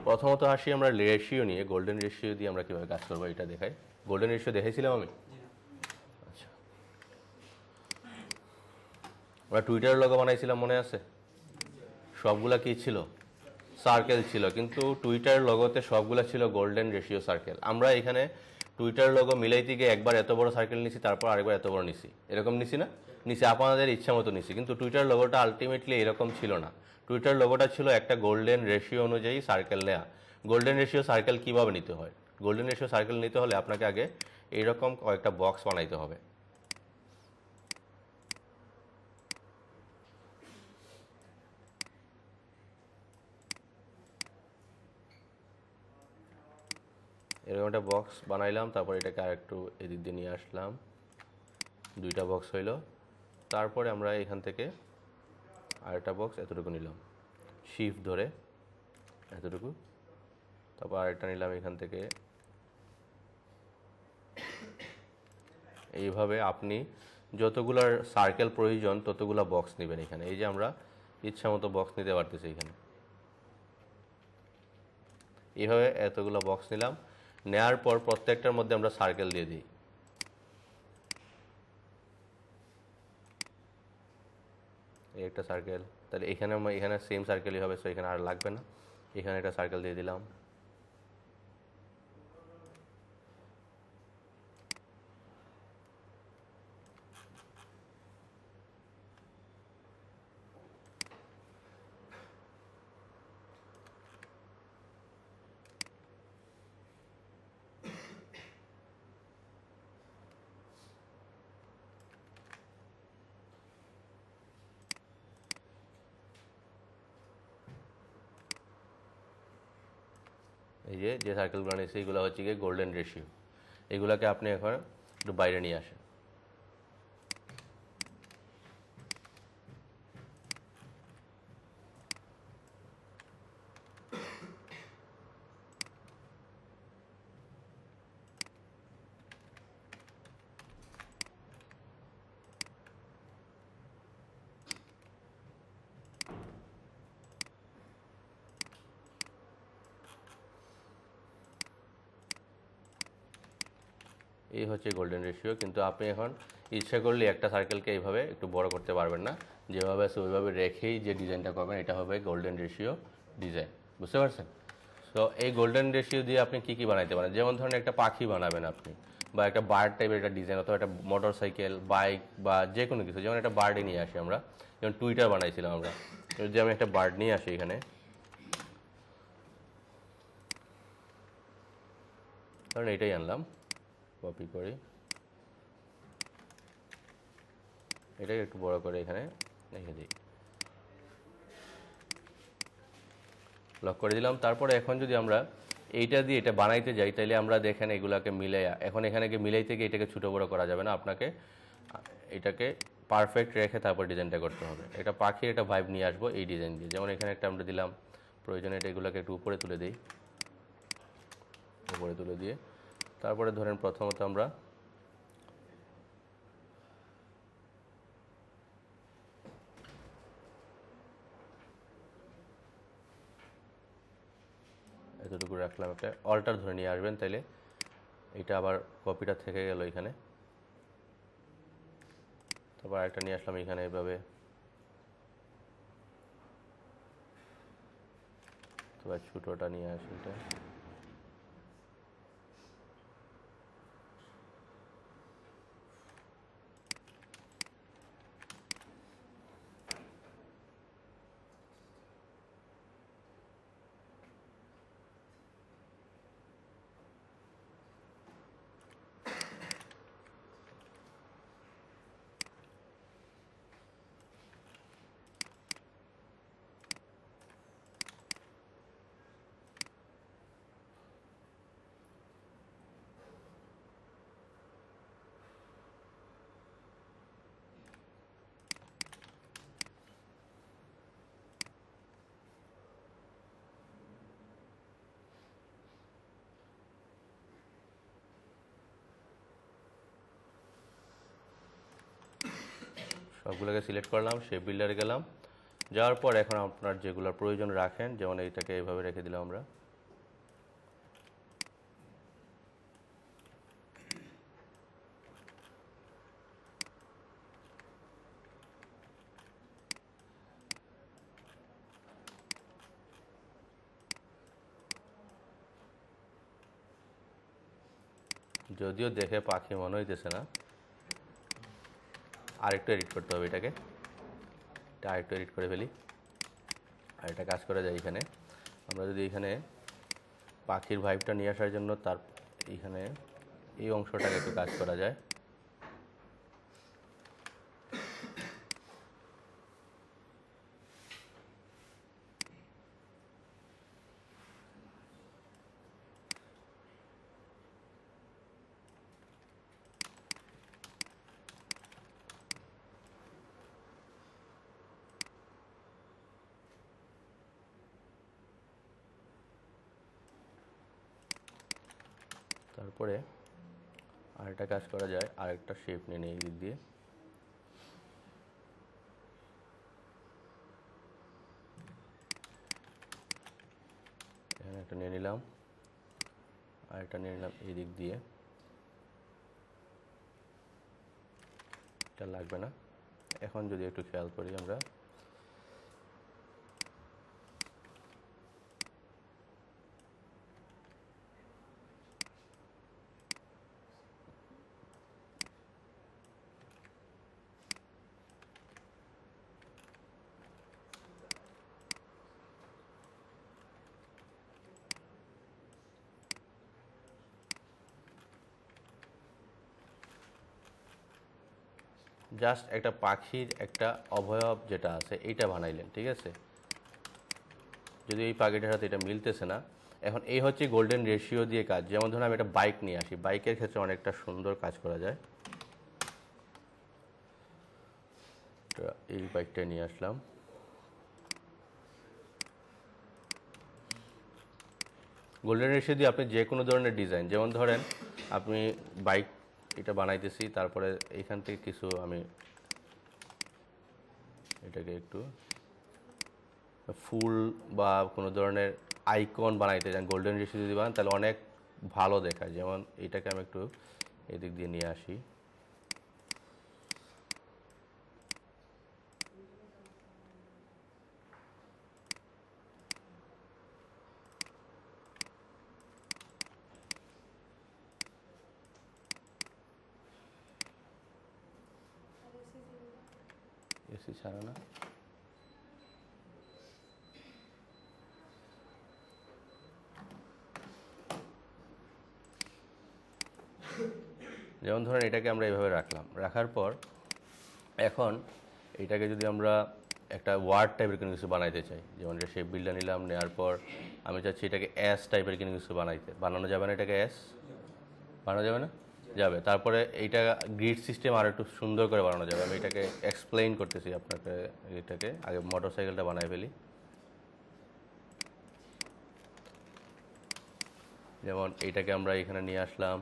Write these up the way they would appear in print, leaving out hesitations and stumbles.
প্রথমত আসি আমরা রেশিও নিয়ে, গোল্ডেন রেশিও দিয়ে আমরা কীভাবে কাজ করবো এটা দেখাই। গোল্ডেন রেশিও দেখাইছিলাম আমি। আচ্ছা, আমরা টুইটারের লোগো বানাইছিলাম, মনে আছে? সবগুলা কি ছিল? সার্কেল ছিল, কিন্তু টুইটার লোগোতে সবগুলা ছিল গোল্ডেন রেশিও সার্কেল। আমরা এখানে টুইটার লোগো মিলাইতে গিয়ে একবার এত বড় সার্কেল নিছি, তারপর আরেকবার এত বড় নিছি, এরকম নিছি না? নিচে আপনাদের ইচ্ছা মতো নিছি, কিন্তু টুইটার লোগোটা আলটিমেটলি এরকম ছিল না। টুইটার লোগোটা ছিল একটা গোল্ডেন রেশিও অনুযায়ী সার্কেল নেয়া। গোল্ডেন রেশিও সার্কেল কিভাবে নিতে হয়? গোল্ডেন রেশিও সার্কেল নিতে হলে আপনাকে আগে এইরকম কয়েকটা বক্স বানাইতে হবে। এরকম একটা বক্স বানাইলাম, তারপর এটাকে আরেকটু এদিক দিয়ে নিয়ে আসলাম, দুইটা বক্স হইল। তারপরে আমরা এখান থেকে আরেকটা বক্স এতটুকু নিলাম, শিফট ধরে এতটুকু, তারপর আরেকটা নিলাম এখান থেকে। এইভাবে আপনি যতগুলার সার্কেল প্রয়োজন ততগুলা বক্স নেবেন এখানে। এই যে আমরা ইচ্ছা মতো বক্স নিতে পারতেছি এখানে। এইভাবে এতগুলো বক্স নিলাম, নেওয়ার পর প্রত্যেকটার মধ্যে আমরা সার্কেল দিয়ে দিই। এই একটা সার্কেল, তাহলে এখানে এখানে সেম সার্কেলই হবে, সো এখানে আর লাগবে না। এখানে একটা সার্কেল দিয়ে দিলাম। এই যে সার্কেলগুলো নিয়েছে এগুলো হচ্ছে গিয়ে গোল্ডেন রেশিও। এগুলোকে আপনি এখন একটু বাইরে নিয়ে আসেন। এই হচ্ছে গোল্ডেন রেশিও। কিন্তু আপনি এখন ইচ্ছা করলে একটা সার্কেলকে এইভাবে একটু বড় করতে পারবেন না, যেভাবে আছে ওইভাবে রেখেই যে ডিজাইনটা করবেন এটা হবে গোল্ডেন রেশিও ডিজাইন। বুঝতে পারছেন? সো এই গোল্ডেন রেশিও দিয়ে আপনি কী কী বানাইতে পারেন? যেমন ধরুন একটা পাখি বানাবেন আপনি, বা একটা বার্ড টাইপের একটা ডিজাইন, অথবা একটা মোটর সাইকেল, বাইক বা যে কোনো কিছু। যেমন একটা বার্ডে নিয়ে আসি আমরা, যেমন টুইটার বানাইছিলাম আমরা। যদি আমি একটা বার্ড নিয়ে আসি এখানে, কারণ এটাই আনলাম, কপি করি, এটাই একটু বড় করে এখানে রেখে দিই, লক করে দিলাম। তারপরে এখন যদি আমরা এইটা দিয়ে এটা বানাইতে যাই, তাইলে আমরা দেখেন এগুলাকে মিলাইয়া, এখন এখানে গিয়ে মিলাইতে গিয়ে এটাকে ছোটো বড়ো করা যাবে না, আপনাকে এটাকে পারফেক্ট রেখে তারপর ডিজাইনটা করতে হবে। এটা পাখির একটা ভাইব নিয়ে আসবো এই ডিজাইন দিয়ে। যেমন এখানে একটা আমরা দিলাম, প্রয়োজনে এটা এগুলোকে একটু উপরে তুলে দিই, উপরে তুলে দিয়ে তারপরে ধরেন প্রথমত আমরা এতটুকু রাখলাম, একটা অল্টার ধরে নিয়ে আসবেন, তাইলে এটা আবার কপিটা থেকে গেল এখানে। তারপর একটা নিয়ে আসলাম এখানে, এইভাবে। তারপর ছোটোটা নিয়ে আসি এটা, সবগুলোকে সিলেক্ট করলাম, শেপ বিল্ডারে গেলাম। যাওয়ার পর এখন আপনার যেগুলো প্রয়োজন রাখেন, যেমন এইটাকে এইভাবে রেখে দিলাম আমরা। যদিও দেখে পাখি মনে হইতেছে না, আরেকটু এডিট করতে হবে এটাকে, এটা আরেকটু এডিট করে ফেলি। আর এটা কাজ করা যায় এখানে, আমরা যদি এখানে পাখির ভাইবটা নিয়ে আসার জন্য তার এখানে এই অংশটাকে একটু কাজ করা যায়। তারপরে আরেকটা কাজ করা যায়, আরেকটা শেপ নিয়ে নিই এই দিক দিয়ে। এখানে একটা নিয়ে নিলাম, আরেকটা নিয়ে নিলাম এই দিক দিয়ে। এটা লাগবে না। এখন যদি একটু খেয়াল করি আমরা, জাস্ট একটা পাখির একটা অবয়ব যেটা আছে এইটা বানাইলেন, ঠিক আছে। যদি এই পাখিটার সাথে এটা মিলতেছে না, এখন এই হচ্ছে গোল্ডেন রেশিও দিয়ে কাজ। যেমন ধরুন আমি একটা বাইক নিয়ে আসি, বাইকের ক্ষেত্রে অনেকটা সুন্দর কাজ করা যায়। এই বাইকটা নিয়ে আসলাম, গোল্ডেন রেশিও দিয়ে আপনি যে কোনো ধরনের ডিজাইন, যেমন ধরেন আপনি বাইক এটা বানাইতেছি, তারপরে এইখান থেকে কিছু আমি এটাকে একটু ফুল বা কোনো ধরনের আইকন বানাইতে চান, গোল্ডেন রেশিও যদি বানান তাহলে অনেক ভালো দেখায়। যেমন এটাকে আমি একটু এদিক দিয়ে নিয়ে আসি, এসি ছাড়া না, যেমন ধরেন এটাকে আমরা এইভাবে রাখলাম, রাখার পর এখন এটাকে যদি আমরা একটা ওয়ার্ড টাইপের কোনো কিছু বানাইতে চাই, যেমন এটা শেপ বিল্ডার নিলাম, নেওয়ার পর আমি চাচ্ছি এটাকে এস টাইপের কোনো কিছু বানানো যাবে না? এটাকে এস বানানো যাবে না? যাবে। তারপরে এইটা গ্রিড সিস্টেম আর একটু সুন্দর করে বানানো যাবে। আমি এটাকে এক্সপ্লেইন করতেছি আপনাকে। এটাকে আগে মোটর সাইকেলটা বানাই ফেলি। যেমন এইটাকে আমরা এখানে নিয়ে আসলাম,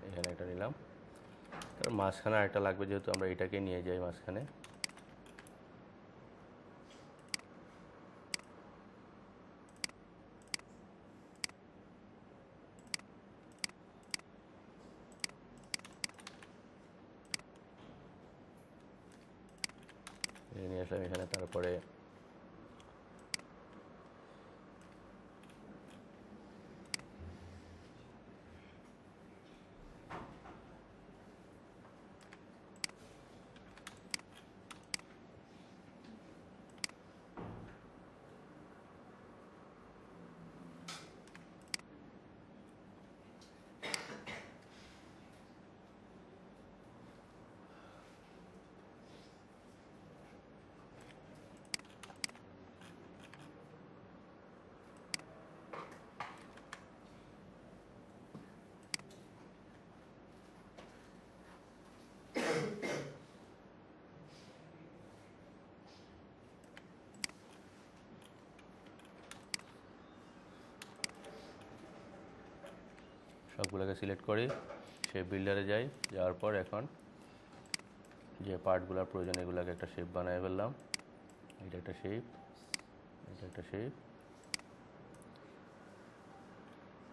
এখানে একটা নিলাম, তার মাঝখানে আরেকটা লাগবে, যেহেতু আমরা এটাকে নিয়ে যাই মাঝখানে। নিয়ে আসলাম এখানে, তারপরে সবগুলোকে সিলেক্ট করি, শেপ বিল্ডারে যাই, যাওয়ার পর এখন যে পার্টগুলোর প্রয়োজন এগুলোকে একটা শেপ বানিয়ে ফেললাম। এটা একটা শেপ, এটা একটা শেপ,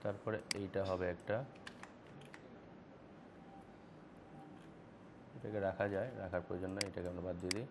তারপরে এইটা হবে একটা, এটাকে রাখা যায়, রাখার প্রয়োজন নয়, এটাকে আমরা বাদ দিয়ে দিই।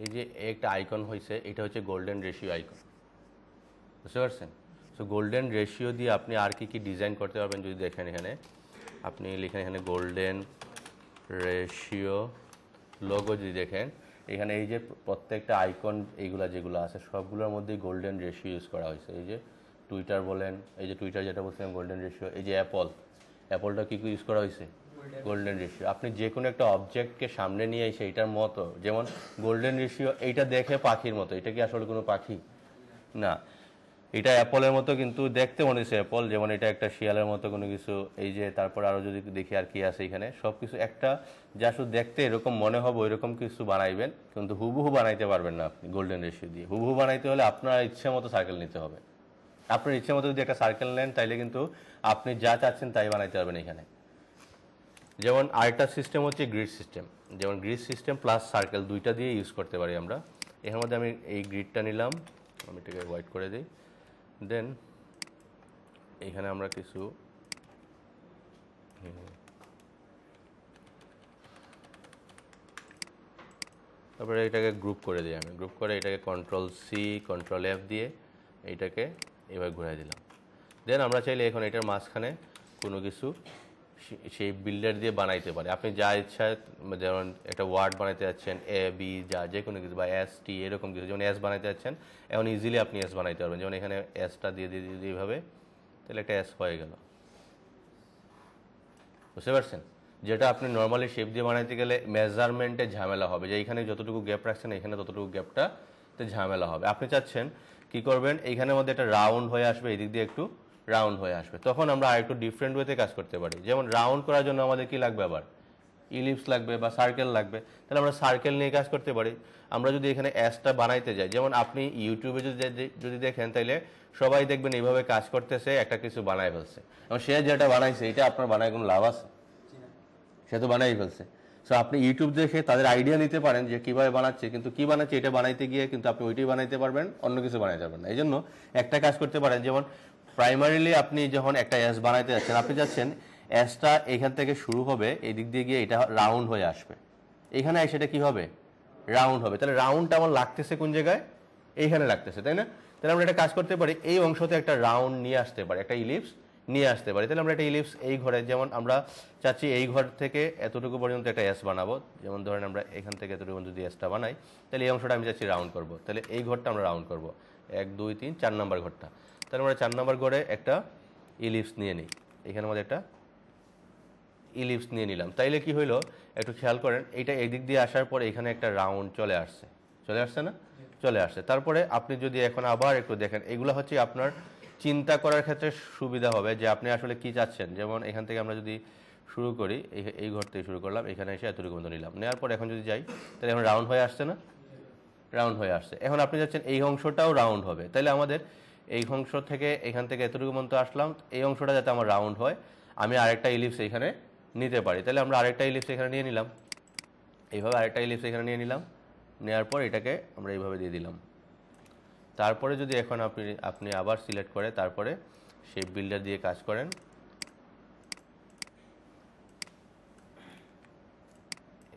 এই যে একটা আইকন হয়েছে, এটা হচ্ছে গোল্ডেন রেশিও আইকন, বুঝতে পারছেন? সো গোল্ডেন রেশিও দিয়ে আপনি আর কি কি ডিজাইন করতে পারবেন যদি দেখেন, এখানে আপনি লিখেন এখানে গোল্ডেন রেশিও লোগো, যদি দেখেন এখানে এই যে প্রত্যেকটা আইকন এইগুলা যেগুলো আছে সবগুলোর মধ্যেই গোল্ডেন রেশিও ইউজ করা হয়েছে। এই যে টুইটার বলেন, এই যে টুইটার যেটা বলছিলাম গোল্ডেন রেশিও, এই যে অ্যাপলটা কী ইউজ করা হয়েছে? Golden ratio. আপনি যে কোনো একটা অবজেক্টকে সামনে নিয়ে এসে এইটার মতো, যেমন গোল্ডেন রেশিও, এইটা দেখে পাখির মতো, এটা কি আসলে কোনো পাখি না, এটা অ্যাপলের মতো কিন্তু দেখতে মনে হচ্ছে অ্যাপল, যেমন এটা একটা শিয়ালের মতো কোনো কিছু। এই যে তারপর আরও যদি দেখি আর কি আছে এখানে, সব কিছু একটা যা শুধু দেখতে এরকম মনে হবে ওইরকম কিছু বানাইবেন, কিন্তু হুবহু বানাইতে পারবেন না আপনি গোল্ডেন রেশিও দিয়ে। হুবহু বানাইতে হলে আপনার ইচ্ছে মতো সার্কেল নিতে হবে। আপনার ইচ্ছে মতো যদি একটা সার্কেল নেন তাইলে কিন্তু আপনি যা চাচ্ছেন তাই বানাইতে পারবেন এখানে। যেমন আরেকটা সিস্টেম হচ্ছে গ্রিড সিস্টেম, যেমন গ্রিড সিস্টেম প্লাস সার্কেল দুইটা দিয়ে ইউজ করতে পারি আমরা। এর মধ্যে আমি এই গ্রিডটা নিলাম, আমি এটাকে হোয়াইট করে দিই, দেন এখানে আমরা কিছু তারপরে এটাকে গ্রুপ করে দিই, আমি গ্রুপ করে এটাকে Ctrl+C Ctrl+F দিয়ে এইটাকে এভাবে ঘুরিয়ে দিলাম। দেন আমরা চাইলে এখন এটার মাঝখানে কোনো কিছু সেই বিল্ডার দিয়ে বানাইতে পারি, আপনি যা ইচ্ছা, যেমন একটা ওয়ার্ড বানাইতে যাচ্ছেন AB যা যে কোনো কিছু, বা ST এরকম কিছু, যেমন S বানাইতে যাচ্ছেন এখন ইজিলি আপনি S বানাইতে পারবেন। যেমন এখানে এসটা দিয়ে দিয়ে দিয়ে এইভাবে, তাহলে একটা S হয়ে গেল, বুঝতে পারছেন? যেটা আপনি নর্মালি শেপ দিয়ে বানাইতে গেলে মেজারমেন্টে ঝামেলা হবে, যে এইখানে যতটুকু গ্যাপ রাখছেন এখানে ততটুকু গ্যাপটাতে ঝামেলা হবে। আপনি চাচ্ছেন কি করবেন, এইখানের মধ্যে একটা রাউন্ড হয়ে আসবে, এদিক দিয়ে একটু রাউন্ড হয়ে আসবে, তখন আমরা আরেকটু ডিফারেন্ট ওয়েতে কাজ করতে পারি। যেমন রাউন্ড করার জন্য আমাদের কি লাগবে, আবার ইলিপস লাগবে বা সার্কেল লাগবে, তাহলে আমরা সার্কেল নিয়ে কাজ করতে পারি। আমরা যদি এখানে অ্যাসটা বানাইতে যাই, যেমন আপনি ইউটিউবে যদি দেখেন তাহলে সবাই দেখবেন এইভাবে কাজ করতেছে, একটা কিছু বানায় ফেলছে, এবং সে যেটা বানাইছে এটা আপনার বানায় কোনো লাভ আছে? সে তো বানাই ফেলছে। সো আপনি ইউটিউব দেখে তাদের আইডিয়া নিতে পারেন যে কিভাবে বানাচ্ছে, কিন্তু কি বানাচ্ছে এটা বানাইতে গিয়ে কিন্তু আপনি ওইটাই বানাইতে পারবেন, অন্য কিছু বানাইতে পারবেন না। এই জন্য একটা কাজ করতে পারেন, যেমন প্রাইমারিলি আপনি যখন একটা অ্যাস বানাইতে যাচ্ছেন, আপনি যাচ্ছেন অ্যাসটা এখান থেকে শুরু হবে, এই দিক দিয়ে গিয়ে এটা রাউন্ড হয়ে আসবে, এখানে সেটা কি হবে, রাউন্ড হবে। তাহলে রাউন্ডটা আমার লাগতেছে কোন জায়গায়, এইখানে লাগতেছে, তাই না? তাহলে আমরা একটা কাজ করতে পারি, এই অংশতে একটা রাউন্ড নিয়ে আসতে পারি, একটা ইলিপস নিয়ে আসতে পারি। তাহলে আমরা একটা ইলিপস এই ঘরে, যেমন আমরা চাচ্ছি এই ঘর থেকে এতটুকু পর্যন্ত একটা এস বানাবো, যেমন ধরেন আমরা এখান থেকে এতটুকু যদি এসটা বানাই, তাহলে এই অংশটা আমি চাচ্ছি রাউন্ড করব, তাহলে এই ঘরটা আমরা রাউন্ড করব, 1 2 3 4 নম্বর ঘরটা। তাহলে আমরা 4 নম্বর ঘরে একটা ইলিপস নিয়ে নিই, এখানের মধ্যে একটা ইলিপস নিয়ে নিলাম। তাইলে কি হইলো, একটু খেয়াল করেন, এইটা এদিক দিয়ে আসার পরে এখানে একটা রাউন্ড চলে আসছে না, চলে আসছে। তারপরে আপনি যদি এখন আবার একটু দেখেন, এগুলো হচ্ছে আপনার চিন্তা করার ক্ষেত্রে সুবিধা হবে যে আপনি আসলে কি চাচ্ছেন। যেমন এখান থেকে আমরা যদি শুরু করি, এই ঘর থেকে শুরু করলাম, এখানে এসে এতটুকু মতো নিলাম, নেওয়ার পর এখন যদি যাই তাহলে এখন রাউন্ড হয়ে আসছে না, রাউন্ড হয়ে আসছে। এখন আপনি যাচ্ছেন এই অংশটাও রাউন্ড হবে, তাহলে আমাদের এই অংশ থেকে এখান থেকে এতটুকু মতো আসলাম, এই অংশটা যাতে আমার রাউন্ড হয়, আমি আরেকটা ইলিপস এখানে নিতে পারি। তাহলে আমরা আরেকটা ইলিপস এখানে নিয়ে নিলাম, এইভাবে আরেকটা ইলিপস এখানে নিয়ে নিলাম, নেওয়ার পর এটাকে আমরা এইভাবে দিয়ে দিলাম। তারপরে যদি এখন আপনি আবার সিলেক্ট করে তারপরে শেপ বিল্ডার দিয়ে কাজ করেন,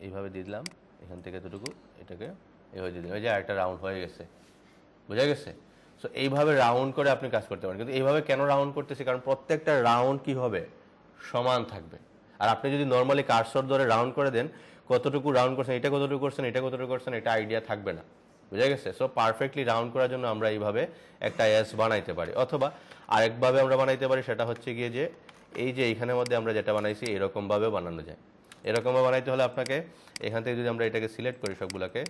এইভাবে দিয়ে দিলাম, এখান থেকে এতটুকু এটাকে এইভাবে দিয়ে দিলাম, এই যে আরেকটা রাউন্ড হয়ে গেছে, বোঝা গেছে? সো এইভাবে রাউন্ড করে আপনি কাজ করতে পারেন। কিন্তু এইভাবে কেন রাউন্ড করতেছি, কারণ প্রত্যেকটা রাউন্ড কি হবে, সমান থাকবে। আর আপনি যদি নর্মালি কার্সর ধরে রাউন্ড করে দেন, কতটুকু রাউন্ড করছেন, এটা কতটুকু করছেন, এটা কতটুকু করছেন, এটা আইডিয়া থাকবে না, বুঝা গেছে? সো পারফেক্টলি রাউন্ড করার জন্য আমরা এইভাবে একটা এস বানাইতে পারি, অথবা আরেকভাবে আমরা বানাইতে পারি, সেটা হচ্ছে গিয়ে যে এই যে এইখানের মধ্যে আমরা যেটা বানাইছি এরকমভাবেও বানানো যায়। এরকমভাবে বানাইতে হলে আপনাকে এখান থেকে যদি আমরা এটাকে সিলেক্ট করি, সবগুলোকে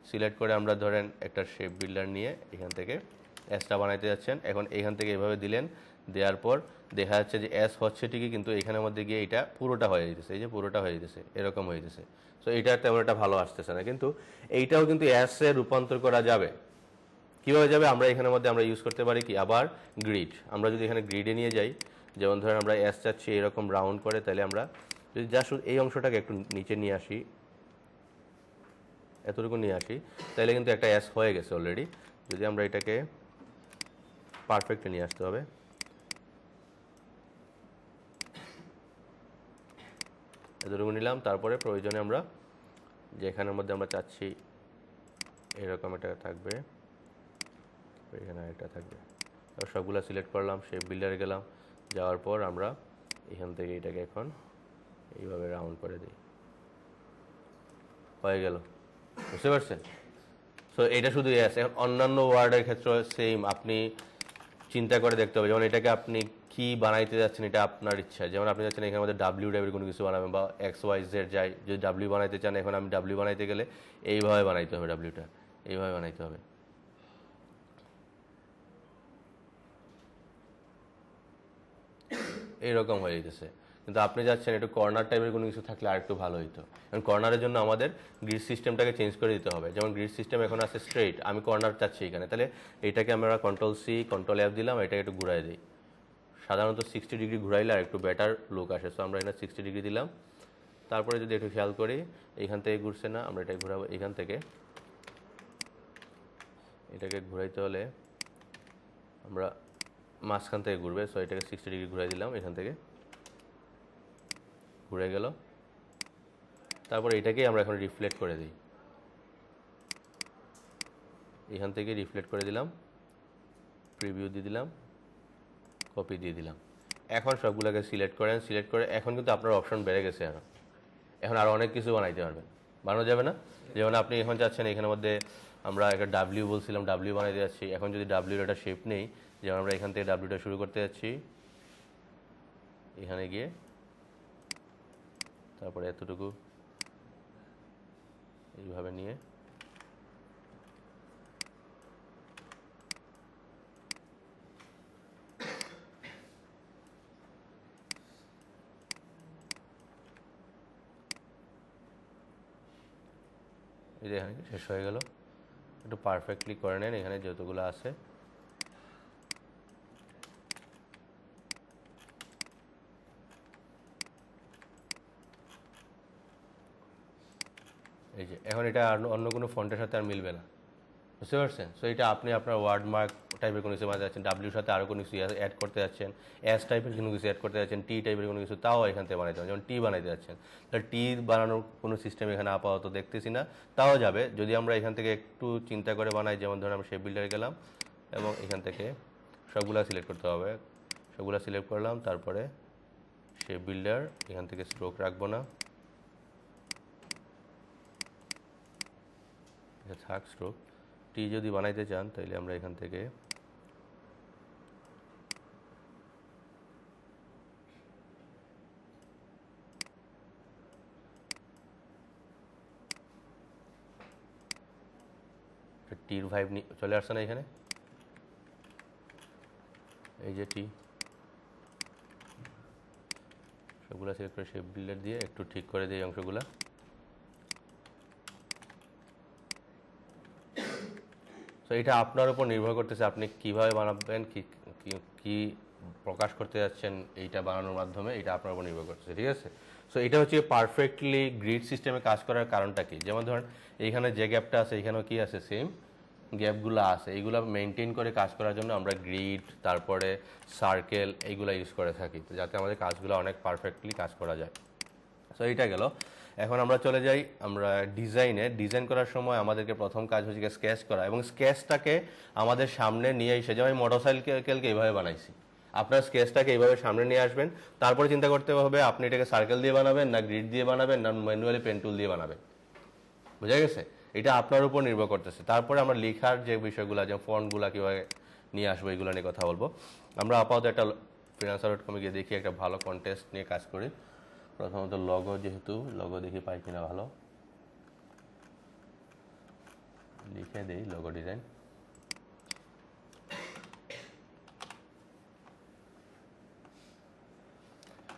সিলেক্ট করে আমরা ধরেন একটা শেপ বিল্ডার নিয়ে এখান থেকে এসটা বানাইতে যাচ্ছেন। এখন এখান থেকে এভাবে দিলেন, দেওয়ার পর দেখা যাচ্ছে যে এস হচ্ছে ঠিকই, কিন্তু এখানের মধ্যে গিয়ে এটা পুরোটা হয়ে যেতেছে, এই যে পুরোটা হয়ে যেতেছে, এরকম হয়ে যেতেছে। সো এটা তেমন একটা ভালো আসতেছে না, কিন্তু এইটাও কিন্তু এসে রূপান্তর করা যাবে। কীভাবে যাবে? আমরা এখানের মধ্যে আমরা ইউজ করতে পারি কি, আবার গ্রিড। আমরা যদি এখানে গ্রিডে নিয়ে যাই, যেমন ধরেন আমরা এস চাচ্ছি এরকম রাউন্ড করে, তাহলে আমরা যদি জাস্ট এই অংশটাকে একটু নিচে নিয়ে আসি, এতটুকু নিয়ে আসি, তাহলে কিন্তু একটা এস হয়ে গেছে অলরেডি। যদি আমরা এটাকে পারফেক্টে নিয়ে আসতে হবে, এতটুকু নিলাম। তারপরে প্রয়োজনে আমরা যেখানের মধ্যে আমরা চাচ্ছি এরকম এটা থাকবে, এখানে এটা থাকবে, সবগুলো সিলেক্ট করলাম, শেপ বিল্ডারে গেলাম, যাওয়ার পর আমরা এখান থেকে এটাকে এখন এইভাবে রাউন্ড করে দিই, হয়ে গেল। বুঝতে পারছেন? সো এটা শুধু এস। এখন অন্যান্য ওয়ার্ডের ক্ষেত্রে সেম, আপনি চিন্তা করে দেখতে হবে। যেমন এটাকে আপনি কি বানাইতে যাচ্ছেন, এটা আপনার ইচ্ছা। যেমন আপনি যাচ্ছেন এখানের মধ্যে ডাব্লিউ টাইপের কোনো কিছু বানাবেন, বা এক্স ওয়াই জেড যাই, যদি ডাব্লিউ বানাইতে চান, এখন আমি ডাব্লিউ বানাইতে গেলে এইভাবে বানাইতে হবে, ডাব্লিউটা এইভাবে বানাইতে হবে। এইরকম হয়ে যেতেছে। কিন্তু আপনি যাচ্ছেন একটু কর্নার টাইপের কোনো কিছু থাকলে আরেকটু ভালো হতো। কারণ কর্নারের জন্য আমাদের গ্রিড সিস্টেমটাকে চেঞ্জ করে দিতে হবে। যেমন গ্রিড সিস্টেম এখন আছে স্ট্রেইট, আমি কর্নার চাচ্ছি এখানে, তাহলে এটাকে আমরা কন্ট্রোল সি কন্ট্রোল এফ দিলাম, এটাকে একটু ঘুরাই দিই। সাধারণত 60 ডিগ্রি ঘুরাইলে আর একটু বেটার লুক আসে। সো আমরা এখানে 60 ডিগ্রি দিলাম। তারপরে যদি একটু খেয়াল করি, এইখান থেকে ঘুরছে না, আমরা এটাকে ঘুরাবো এখান থেকে। এটাকে ঘুরাইতে হলে আমরা মাঝখান থেকে ঘুরবে, সো এটাকে 60 ডিগ্রি ঘুরাই দিলাম, এখান থেকে ঘুরে গেল। তারপরে এটাকেই আমরা এখন রিফ্লেক্ট করে দিই, এখান থেকে রিফ্লেক্ট করে দিলাম, প্রিভিউ দিয়ে দিলাম, কপি দিয়ে দিলাম। এখন সবগুলোকে সিলেক্ট করেন, সিলেক্ট করে এখন কিন্তু আপনার অপশন বেড়ে গেছে। এখন আরও অনেক কিছু বানাইতে পারবেন, বানানো যাবে না? যেমন আপনি এখন চাচ্ছেন এখানের মধ্যে আমরা একটা ডাব্লিউ বলছিলাম, ডাব্লিউ বানাইতে যাচ্ছি। এখন যদি ডাব্লিউর একটা শেপ নেই, যেমন আমরা এখান থেকে ডাব্লিউটা শুরু করতে যাচ্ছি, এখানে গিয়ে তারপরে এতটুকু এইভাবে নিয়ে এই যে এখানে শেষ হয়ে গেল। একটু পারফেক্টলি করে নেন এখানে যতগুলো আছে। এই যে এখন এটা আর অন্য কোনো ফন্টের সাথে আর মিলবে না, বুঝতে পারছেন? সো এটা আপনি আপনার ওয়ার্ড মার্ক টাইপের কোনো কিছু বানাতে যাচ্ছেন, ডাব্লিউর সাথে আরও কোনো কিছু অ্যাড করতে যাচ্ছেন, এস টাইপের কোনো কিছু অ্যাড করতে যাচ্ছেন, টি টাইপের কোনো কিছু, তাও এখান থেকে বানাইতে হবে। যেমন টি বানাইতে যাচ্ছেন, তাহলে টি বানানোর কোনো সিস্টেম এখানে আপাতত দেখতেছি না, তাও যাবে যদি আমরা এখান থেকে একটু চিন্তা করে বানাই। যেমন ধরুন আমরা শেপ বিল্ডারে গেলাম এবং এখান থেকে সবগুলা সিলেক্ট করতে হবে, সবগুলা সিলেক্ট করলাম, তারপরে শেপ বিল্ডার, এখান থেকে স্ট্রোক রাখবো না, থাক স্ট্রোক। টি যদি বানাইতে চান তাহলে আমরা এখান থেকে টির ভাইব চলে আসছে না এখানে, এই যে টি, সবগুলো সিলেক্ট করে শেপ বিল্ডার দিয়ে একটু ঠিক করে দিই অংশগুলা। তো এটা আপনার উপর নির্ভর করতেছে আপনি কিভাবে বানাবেন, কি প্রকাশ করতে যাচ্ছেন এইটা বানানোর মাধ্যমে, এটা আপনার উপর নির্ভর করতেছে, ঠিক আছে? সো এটা হচ্ছে পারফেক্টলি গ্রিড সিস্টেমে কাজ করার কারণটা কি? যেমন ধরেন এইখানে যে গ্যাপটা আছে, এখানেও কি আছে, সেম গ্যাপগুলো আছে। এইগুলো মেনটেন করে কাজ করার জন্য আমরা গ্রিড, তারপরে সার্কেল, এইগুলো ইউজ করে থাকি, যাতে আমাদের কাজগুলো অনেক পারফেক্টলি কাজ করা যায়। সো এইটা গেল। এখন আমরা চলে যাই আমরা ডিজাইনে। ডিজাইন করার সময় আমাদেরকে প্রথম কাজ হচ্ছে স্কেচ করা, এবং স্কেচটাকে আমাদের সামনে নিয়ে এসে, যেমন আমি মোটরসাইকেলকে এইভাবে বানাইছি, আপনার স্কেচটাকে এইভাবে সামনে নিয়ে আসবেন। তারপরে চিন্তা করতে হবে আপনি এটাকে সার্কেল দিয়ে বানাবেন, না গ্রিড দিয়ে বানাবেন, না ম্যানুয়ালি পেন টুল দিয়ে বানাবেন। বুঝা গেছে? এটা আপনার উপর নির্ভর করতেছে। তারপরে আমরা লেখার যে বিষয়গুলো, যেমন ফন্টগুলো কীভাবে নিয়ে আসবো, এগুলো নিয়ে কথা বলবো। আমরা আপাতত একটা ফ্রিল্যান্সার.com গিয়ে দেখি একটা ভালো কন্টেস্ট নিয়ে কাজ করি। প্রথমত লগো, যেহেতু লগো দেখি পাই কিনা, ভালো লিখে দেই logo design.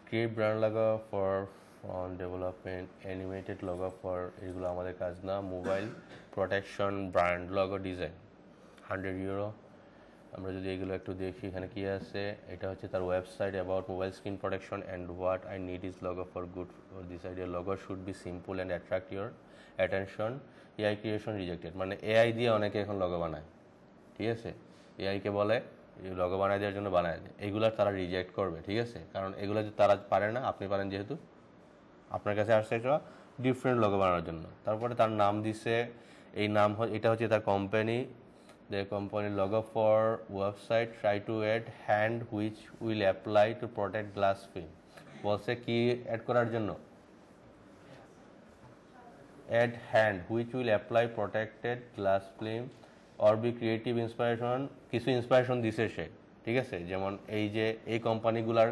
Create brand logo for font development, animated logo for, এগুলো আমাদের কাজ না। Mobile protection brand logo design, €100। আমরা যদি এগুলো একটু দেখি, এখানে কি আছে, এটা হচ্ছে তার website about mobile screen protection and what I need is logo for good this idea. Logo should be simple and attract your attention. AI creation rejected, মানে এআই দিয়ে অনেকে এখন লগো বানায়, ঠিক আছে, এআইকে বলে লগো বানায় দেওয়ার জন্য বানায় দেয়, এগুলো তারা রিজেক্ট করবে, ঠিক আছে, কারণ এগুলো যে তারা পারে না, আপনি পারেন, যেহেতু আপনার কাছে আসছে এটা ডিফারেন্ট লগো বানানোর জন্য। তারপরে তার নাম দিছে, এই নাম, এটা হচ্ছে তার company, the company logo for website, try to add hand which will apply to protect glass film। বলছে কি অ্যাড করার জন্য, add hand which will apply protected glass film or be creative inspiration, কিছু ইন্সপিরেশন দিছে সে, ঠিক আছে, যেমন এই যে এই কোম্পানিগুলার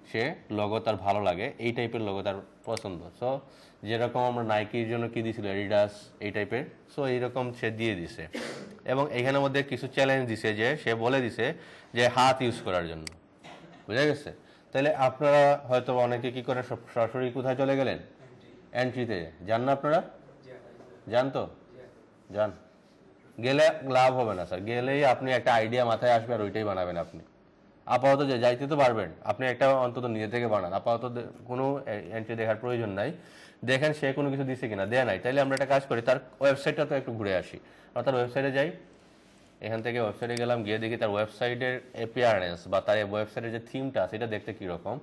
সে লগো তার ভালো লাগে, এই টাইপের লগো তার পছন্দ। সো যেরকম আমরা নাইকির জন্য কি দিছিল, অ্যাডিডাস, এই টাইপের, সো এইরকম সে দিয়ে দিছে। এবং এখানের মধ্যে কিছু চ্যালেঞ্জ দিছে, যে সে বলে দিছে যে হাত ইউজ করার জন্য, বুঝা গেছে। তাহলে আপনারা হয়তো অনেকে কি করেন, সরাসরি কোথায় চলে গেলেন, এন্ট্রিতে যান না, আপনারা যান তো, যান, গেলে লাভ হবে না স্যার, গেলেই আপনি একটা আইডিয়া মাথায় আসবে আর ওইটাই বানাবেন আপনি। আপাতত যে যাইতে তো পারবেন, আপনি একটা অন্তত নিজে থেকে বানান, আপাতত কোনো এন্ট্রি দেখার প্রয়োজন নাই। দেখেন সে কোনো কিছু দিছে কিনা, দেয় নাই, তাইলে আমরা একটা কাজ করি, তার ওয়েবসাইটটা তো একটু ঘুরে আসি। আমরা তার ওয়েবসাইটে যাই, এখান থেকে ওয়েবসাইটে গেলাম, গিয়ে দেখি তার ওয়েবসাইটের অ্যাপিয়ারেন্স বা তার ওয়েবসাইটের যে থিমটা সেটা দেখতে কীরকম,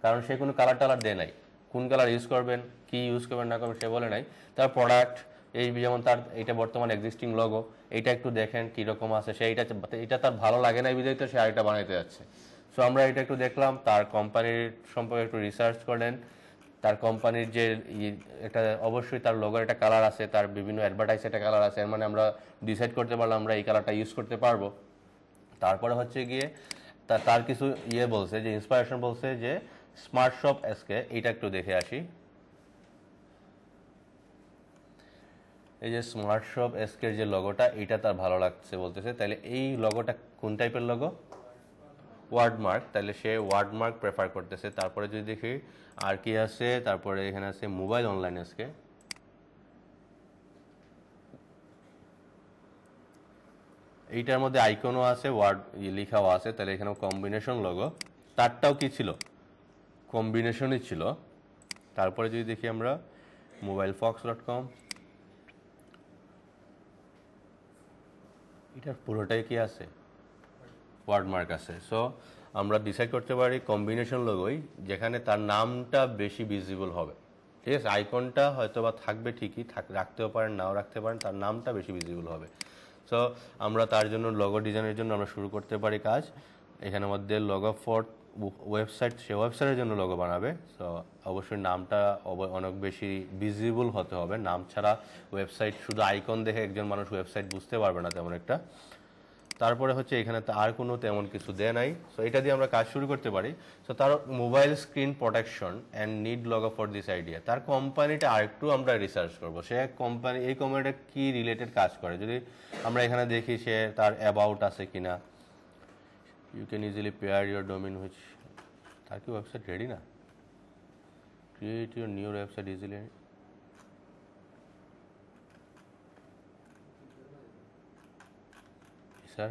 কারণ সে কোনো কালার টালার দেয় নাই, কোন কালার ইউজ করবেন, কি ইউজ করবেন না করবেন সে বলে নাই। তার প্রোডাক্ট, এই যেমন তার এটা বর্তমান এক্সিস্টিং লগো, এইটা একটু দেখেন কীরকম আছে, সে এটা তার ভালো লাগে না, বিধায় তো সে আরেকটা বানাইতে যাচ্ছে। সো আমরা এটা একটু দেখলাম, তার কোম্পানির সম্পর্কে একটু রিসার্চ করেন, তার কোম্পানির যে একটা অবশ্যই তার লোগোর একটা কালার আছে, তার বিভিন্ন অ্যাডভার্টাইজ একটা কালার আছে, এর মানে আমরা ডিসাইড করতে পারলাম আমরা এই কালারটা ইউজ করতে পারবো। তারপরে হচ্ছে গিয়ে তার কিছু বলছে, যে ইন্সপিরেশন বলছে, যে স্মার্ট শপ এসকে, এইটা একটু দেখে আসি। এই যে স্মার্ট শপ এসকের যে লগোটা, এইটা তার ভালো লাগছে বলতেছে, তাহলে এই লগোটা কোন টাইপের লগো, ওয়ার্ডমার্ক, তাহলে সে ওয়ার্ডমার্ক প্রেফার করতেছে। তারপরে যদি দেখি আর কি আছে, তারপরে এখানে আছে মোবাইল অনলাইন এসকে, এইটার মধ্যে আইকনও আছে, ওয়ার্ড লেখাও আছে, তাহলে এখানে কম্বিনেশন লগো, তারটাও কি ছিল, কম্বিনেশনই ছিল। তারপরে যদি দেখি আমরা mobilefox.com, এটার পুরোটাই কি আছে, ওয়ার্ডমার্ক আছে। সো আমরা ডিসাইড করতে পারি কম্বিনেশন লোগোই, যেখানে তার নামটা বেশি ভিজিবল হবে, ঠিক আছে, আইকনটা হয়তো বা থাকবে ঠিকই, রাখতেও পারেন নাও রাখতে পারেন, তার নামটা বেশি ভিজিবল হবে। সো আমরা তার জন্য লগো ডিজাইনের জন্য আমরা শুরু করতে পারি কাজ। এখানের মধ্যে লগো ফর ওয়েবসাইট, সে ওয়েবসাইটের জন্য লগো বানাবে, সো অবশ্যই নামটা অনেক বেশি ভিজিবল হতে হবে, নাম ছাড়া ওয়েবসাইট, শুধু আইকন দেখে একজন মানুষ ওয়েবসাইট বুঝতে পারবে না তেমন একটা। তারপরে হচ্ছে এখানে তো আর কোনো তেমন কিছু দেয় নাই, সো এটা দিয়ে আমরা কাজ শুরু করতে পারি। সো তার mobile screen protection and need logo for this idea, তার কোম্পানিটা আরেকটু আমরা রিসার্চ করব, সে কোম্পানি, এই কোম্পানিটা কি রিলেটেড কাজ করে, যদি আমরা এখানে দেখি সে তার অ্যাবাউট আছে কিনা, you can easily pair your domain which, তার কি ওয়েবসাইট রেডি না, create your new website easily, sir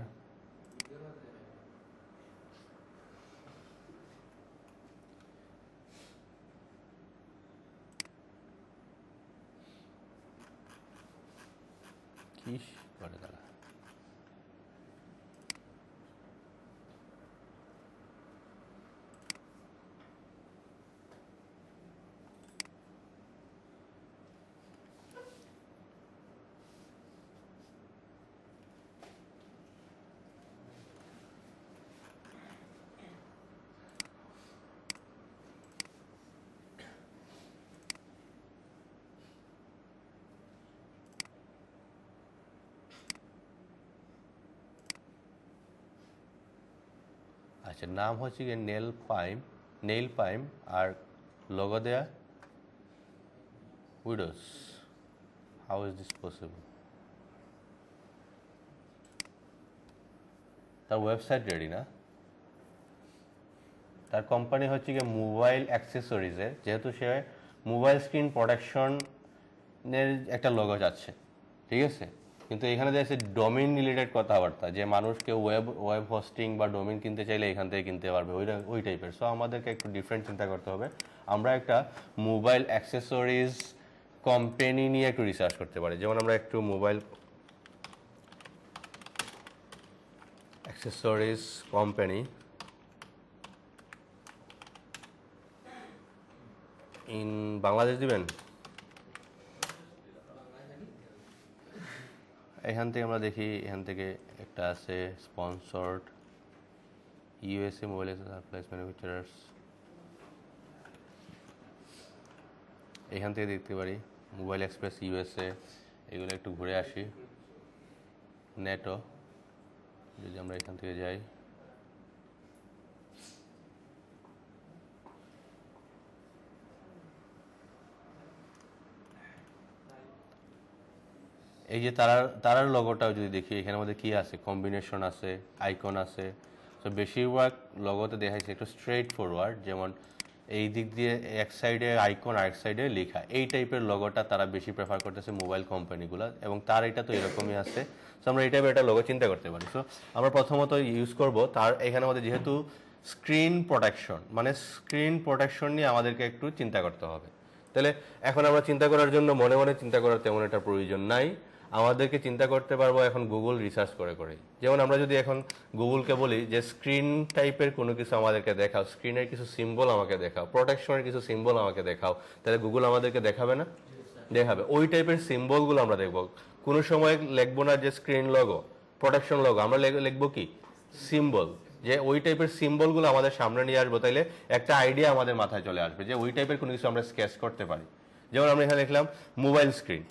কি করে তারা, আচ্ছা নাম হচ্ছে গিয়ে নেল পাইম আর logo দেয়া উইডোজ, হাউ ইজ দিস পসিবল? তার ওয়েবসাইট রেডি না, তার কোম্পানি হচ্ছে গিয়ে মোবাইল অ্যাক্সেসরিজের, যেহেতু সে মোবাইল স্ক্রিন প্রোটেকশনের একটা লোগো যাচ্ছে, ঠিক আছে। কিন্তু এখানে দেখছে ডোমেইন রিলেটেড কথাবার্তা, যে মানুষকে ওয়েব হোস্টিং বা ডোমেইন কিনতে চাইলে এখান থেকে কিনতে পারবে, ওই টাইপের। সো আমাদেরকে একটু ডিফারেন্ট চিন্তা করতে হবে। আমরা একটা মোবাইল অ্যাক্সেসরিজ কোম্পানি নিয়ে একটু রিসার্চ করতে পারি। যেমন আমরা একটু mobile accessories company in Bangladesh দিবেন, এখান থেকে আমরা দেখি, এখান থেকে একটা আছে sponsored USA mobile supplies manufacturers, এখান থেকে দেখতে পারি মোবাইল এক্সপ্রেস ইউএসএ, এগুলো একটু ঘুরে আসি। নেটো, যদি আমরা এখান থেকে যাই, এই যে তারার লগোটাও যদি দেখি, এখানে মধ্যে কি আছে, কম্বিনেশন আছে, আইকন আছে। তো বেশিরভাগ লগোতে দেখাইছে একটু স্ট্রেট ফরওয়ার্ড, যেমন এই দিক দিয়ে এক সাইডে আইকন আর এক সাইডে লেখা, এই টাইপের লগোটা তারা বেশি প্রেফার করতেছে মোবাইল কোম্পানিগুলো, এবং তার এটা তো এরকমই আছে। সো আমরা এই টাইপের একটা লগো চিন্তা করতে পারি। সো আমরা প্রথমত ইউজ করব তার এখানে আমাদের যেহেতু স্ক্রিন প্রোটেকশন, মানে স্ক্রিন প্রোটেকশন নিয়ে আমাদেরকে একটু চিন্তা করতে হবে। তাহলে এখন আমরা চিন্তা করার জন্য মনে মনে চিন্তা করার তেমন একটা প্রয়োজন নাই, আমাদেরকে চিন্তা করতে পারবো এখন গুগল রিসার্চ করে করে। যেমন আমরা যদি এখন গুগলকে বলি যে স্ক্রিন টাইপের কোনো কিছু আমাদেরকে দেখাও, স্ক্রিনের কিছু সিম্বল আমাকে দেখাও, প্রোটেকশনের কিছু সিম্বল আমাকে দেখাও, তাহলে গুগল আমাদেরকে দেখাবে না? দেখাবে। ওই টাইপের সিম্বলগুলো আমরা দেখবো। কোনো সময় লিখবো না যে স্ক্রিন লগো, প্রোটেকশন লগো, আমরা লিখবো কি সিম্বল, যে ওই টাইপের সিম্বলগুলো আমাদের সামনে নিয়ে আসবো। তাইলে একটা আইডিয়া আমাদের মাথায় চলে আসবে যে ওই টাইপের কোনো কিছু আমরা স্কেচ করতে পারি। যেমন আমরা এখানে লিখলাম মোবাইল স্ক্রিন,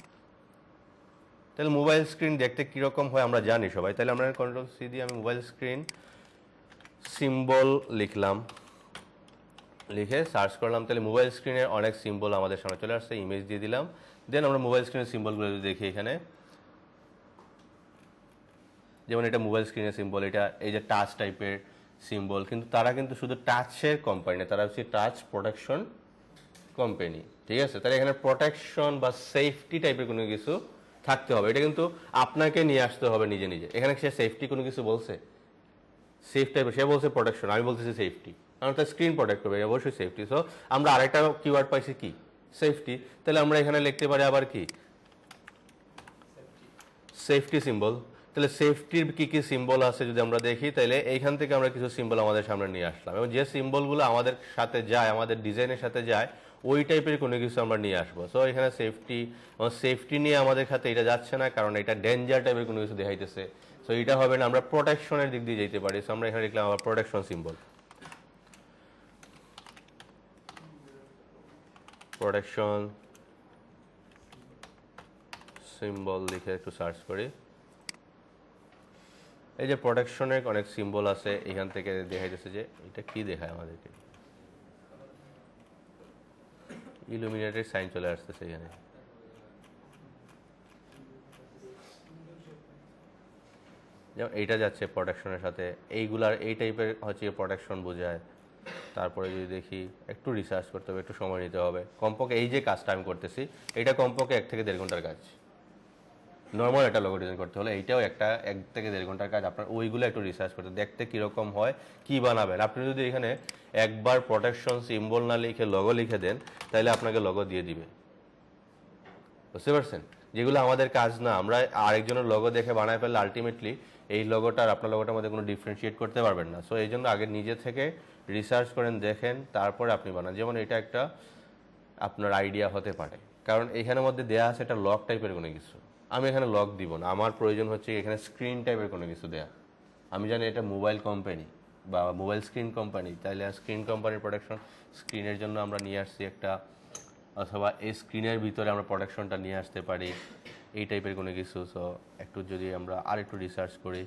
তাহলে মোবাইল স্ক্রিন দেখতে কীরকম হয় আমরা জানি সবাই। তাহলে আমরা কন্ট্রোল সি দিয়ে আমি মোবাইল স্ক্রিন সিম্বল লিখলাম, লিখে সার্চ করলাম, তাহলে মোবাইল স্ক্রিনের অনেক সিম্বল আমাদের সামনে চলে আসছে, ইমেজ দিয়ে দিলাম। দেন আমরা মোবাইল স্ক্রিনের সিম্বলগুলো যদি দেখি, এখানে যেমন এটা মোবাইল স্ক্রিনের সিম্বল, এটা এই যে টাচ টাইপের সিম্বল, কিন্তু তারা কিন্তু শুধু টাচের কোম্পানি না, তারা হচ্ছে টাচ প্রোটেকশন কোম্পানি, ঠিক আছে। তাহলে এখানে প্রোটেকশন বা সেফটি টাইপের কোনো কিছু থাকতে হবে, এটা কিন্তু আপনাকে নিয়ে আসতে হবে নিজে নিজে। এখানে সে সেফটি কোনো কিছু বলছে, সেফ টাইপের, সে বলছে প্রোটেকশন, আমি বলতেছি সেফটি, কারণ তার স্ক্রিন প্রোটেক্ট করবে, অবশ্যই সেফটি। সো আমরা আরেকটা কিওয়ার্ড পাইছি কি, সেফটি। তাহলে আমরা এখানে লিখতে পারি আবার কি, সেফটি সিম্বল। তাহলে সেফটির কি কি সিম্বল আছে যদি আমরা দেখি, তাহলে এইখান থেকে আমরা কিছু সিম্বল আমাদের সামনে নিয়ে আসলাম, এবং যে সিম্বলগুলো আমাদের সাথে যায়, আমাদের ডিজাইনের সাথে যায়, ওই টাইপের কোনো কিছু আমরা নিয়ে আসবো। সো এখানে সেফটি নিয়ে আমাদের সাথে এটা যাচ্ছে না, কারণ এটা ডেঞ্জার টাইপের কোনো কিছু দেখাইতেছে। সো এটা হবে না, আমরা প্রোটেকশনের দিক দিয়ে যেতে পারি। সো আমরা এখানে লিখলাম আবার প্রোটেকশন সিম্বল, প্রোটেকশন সিম্বল লিখে একটু সার্চ করি। এই যে প্রোটেকশনের অনেক সিম্বল আছে, এখান থেকে দেখাইতেছে যে এটা কি দেখায় আমাদেরকে, ইলুমিনেটেড সাইন চলে আসতেছে এখানে। যেমন এইটা যাচ্ছে প্রোটেকশনের সাথে, এইগুলার এই টাইপের হচ্ছে প্রোটেকশন বোঝায়। তারপরে যদি দেখি, একটু রিসার্চ করতে হবে, একটু সময় নিতে হবে। কমপক্ষে এই যে কাজটা আমি করতেছি, এটা কমপক্ষে 1 থেকে 1.5 ঘন্টার কাজ। নর্মাল একটা লোগো ডিজাইন করতে হলে এইটাও 1 থেকে 1.5 ঘন্টার কাজ। আপনার ওইগুলো একটু রিসার্চ করতে, দেখতে কীরকম হয়, কি বানাবেন। আপনি যদি এখানে একবার প্রোটেকশন সিম্বল না লিখে লগো লিখে দেন, তাহলে আপনাকে লগো দিয়ে দিবে, বুঝতে পারছেন? যেগুলো আমাদের কাজ না, আমরা আরেকজনের লগো দেখে বানায় ফেললে আলটিমেটলি এই লগোটা আর আপনার লগোটার মধ্যে কোনো ডিফারেন্সিয়েট করতে পারবেন না। সো এই জন্য আগে নিজে থেকে রিসার্চ করেন, দেখেন, তারপরে আপনি বানান। যেমন এটা একটা আপনার আইডিয়া হতে পারে, কারণ এখানের মধ্যে দেয়া আছে একটা লক টাইপের কোনো কিছু। আমি এখানে লক দিব না, আমার প্রয়োজন হচ্ছে এখানে স্ক্রিন টাইপের কোনো কিছু দেয়া। আমি জানি এটা মোবাইল কোম্পানি বা মোবাইল স্ক্রিন কোম্পানি, তাইলে স্ক্রিন কোম্পানির প্রোটেকশন, স্ক্রিনের জন্য আমরা নিয়ে আসছি একটা, অথবা এই স্ক্রিনের ভিতরে আমরা প্রোটেকশনটা নিয়ে আসতে পারি, এই টাইপের কোনো কিছু। সো একটু যদি আমরা আর একটু রিসার্চ করি,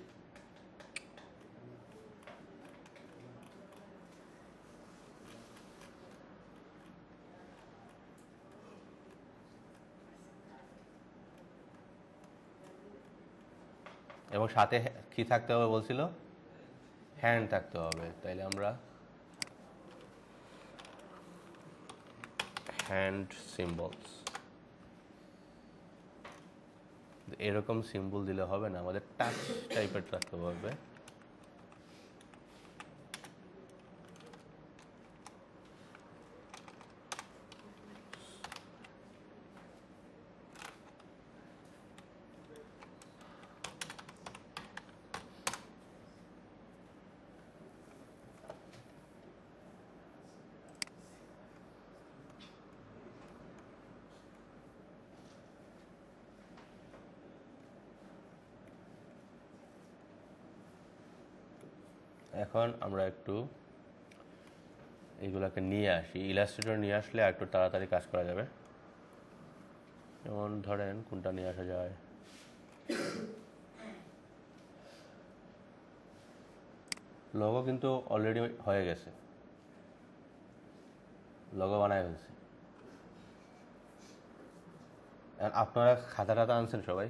এবং সাথে কি থাকতে হবে বলছিল, হ্যান্ড থাকতে হবে। তাইলে আমরা হ্যান্ড সিম্বলস, এরকম সিম্বল দিলে হবে না, আমাদের টাচ টাইপের থাকতে হবে। এখন আমরা একটু এগুলাকে নিয়ে আসি, ইলাস্ট্রেটর নিয়ে আসলে একটু তাড়াতাড়ি কাজ করা যাবে। যেমন ধরেন কোনটা নিয়ে আসা যায়, লোগো কিন্তু অলরেডি হয়ে গেছে, লোগো বানায় ফেলছি। আপনারা খাতা টাতা আনছেন, সবাই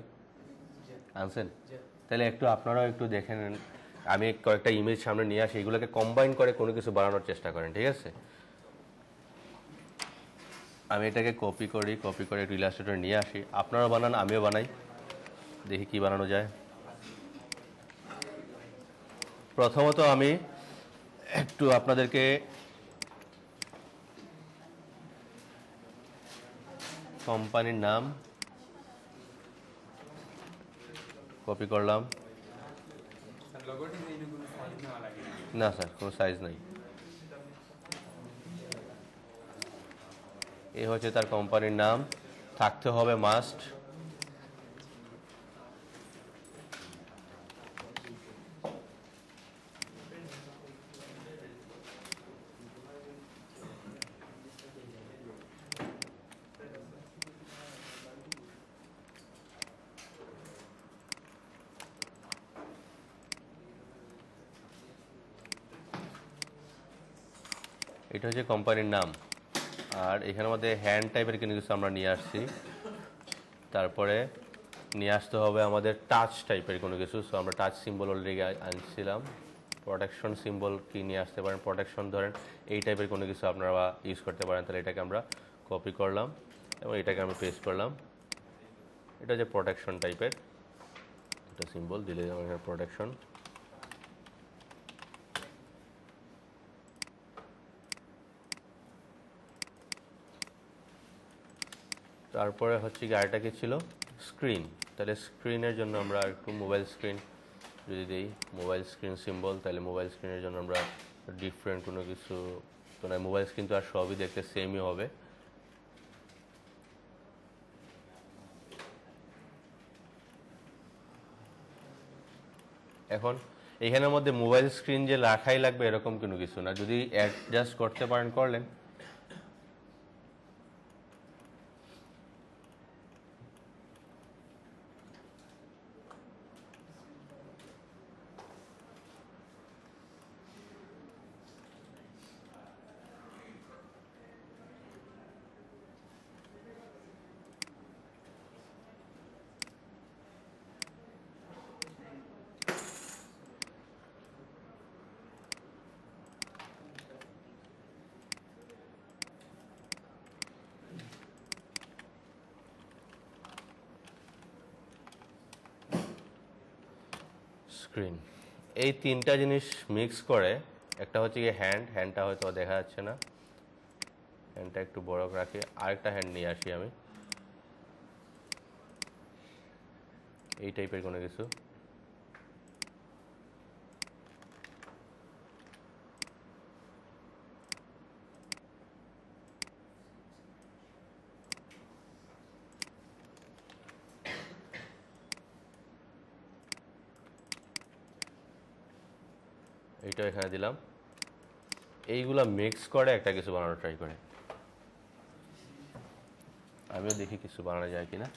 আনছেন? তাহলে একটু আপনারাও একটু দেখে নেন, আমি কয়েকটা ইমেজ সামনে নিয়ে আসি, এগুলোকে কম্বাইন করে কোনো কিছু বানানোর চেষ্টা করেন, ঠিক আছে? আমি এটাকে কপি করে একটু ইলাস্ট্রেটর নিয়ে আসি, আপনারাও বানান আমিও বানাই, দেখি কি বানানো যায়। প্রথমত আমি একটু আপনাদেরকে কোম্পানির নাম কপি করলাম। না স্যার, কোনো সাইজ নাই। এ হচ্ছে তার কোম্পানির নাম, থাকতে হবে মাস্ট। এটা হচ্ছে কোম্পানির নাম। আর এখানের মধ্যে হ্যান্ড টাইপের কিন্তু কিছু আমরা নিয়ে আসছি। তারপরে নিয়ে আসতে হবে আমাদের টাচ টাইপের কোনো কিছু। সো আমরা টাচ সিম্বল অলরেডি আনছিলাম। প্রোটেকশন সিম্বল কি নিয়ে আসতে পারেন, প্রোটেকশন ধরেন এই টাইপের কোনো কিছু আপনারা ইউজ করতে পারেন। তাহলে এটাকে আমরা কপি করলাম এবং এটাকে আমরা পেস্ট করলাম। এটা হচ্ছে প্রোটেকশন টাইপের একটা সিম্বল, দিলে এখানে প্রোটেকশন। তারপরে হচ্ছে কি আরেকটা কি ছিল, স্ক্রিন। তাহলে স্ক্রিনের জন্য আমরা একটু মোবাইল স্ক্রিন যদি দিই, মোবাইল স্ক্রিন সিম্বল, তাহলে মোবাইল স্ক্রিনের জন্য আমরা ডিফারেন্ট কোনো কিছু তো না, মোবাইল স্ক্রিন তো আর সবই দেখতে সেমই হবে। এখন এখানের মধ্যে মোবাইল স্ক্রিন যে রাখাই লাগবে এরকম কোনো কিছু না, যদি অ্যাডজাস্ট করতে পারেন করলেন। স্ক্রিন, এই তিনটা জিনিস মিক্স করে একটা হচ্ছে কি হ্যান্ডটা হয়তো দেখা যাচ্ছে না, হ্যান্ডটা একটু বড় রাখি, আরেকটা হ্যান্ড নিয়ে আসি আমি এই টাইপের কোনো কিছু। এইটা এখানে দিলাম, এইগুলা মিক্স করে একটা কিছু বানানোর ট্রাই করে, আমিও দেখি কিছু বানানো যায় কিনা।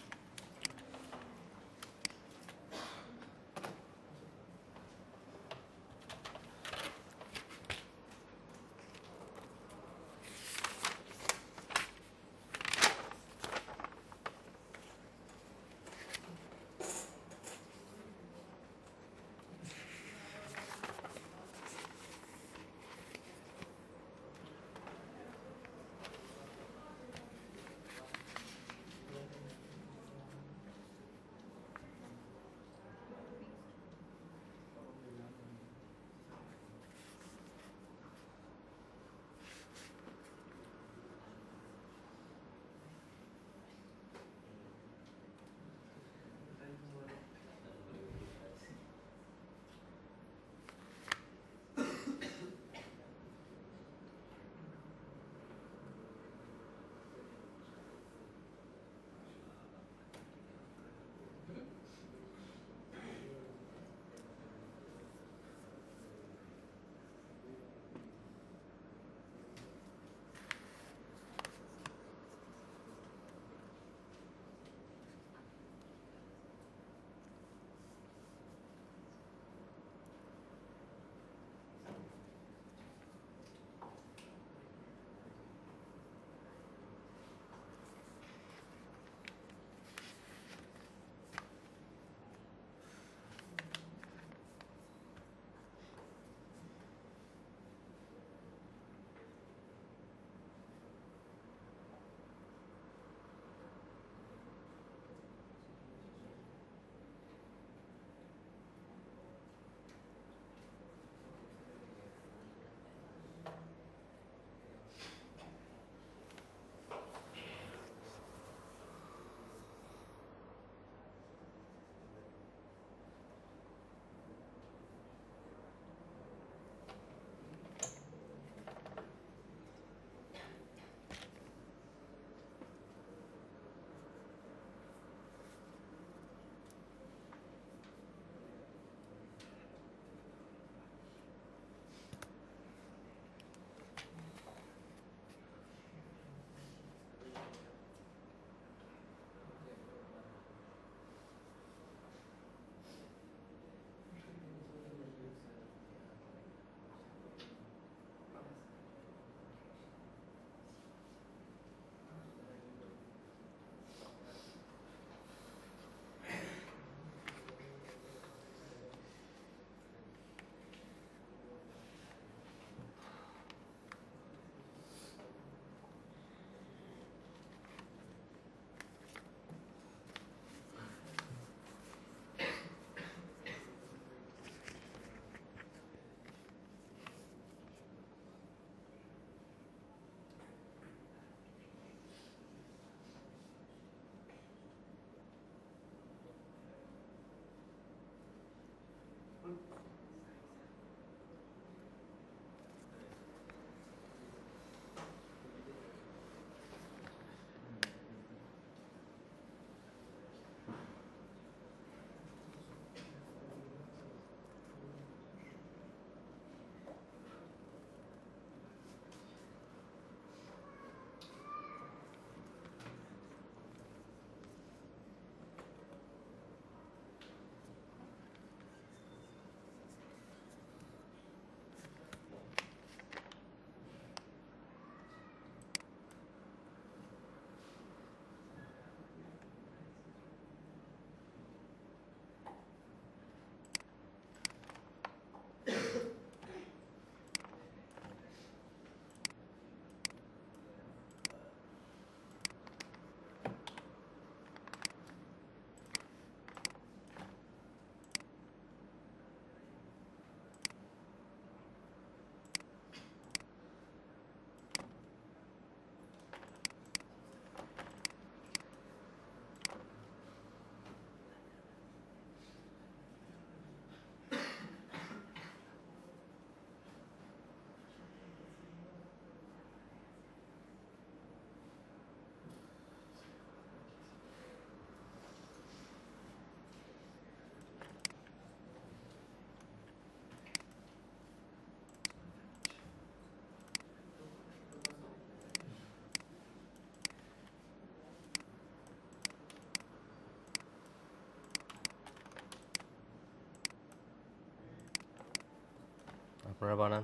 আপনারা বানান।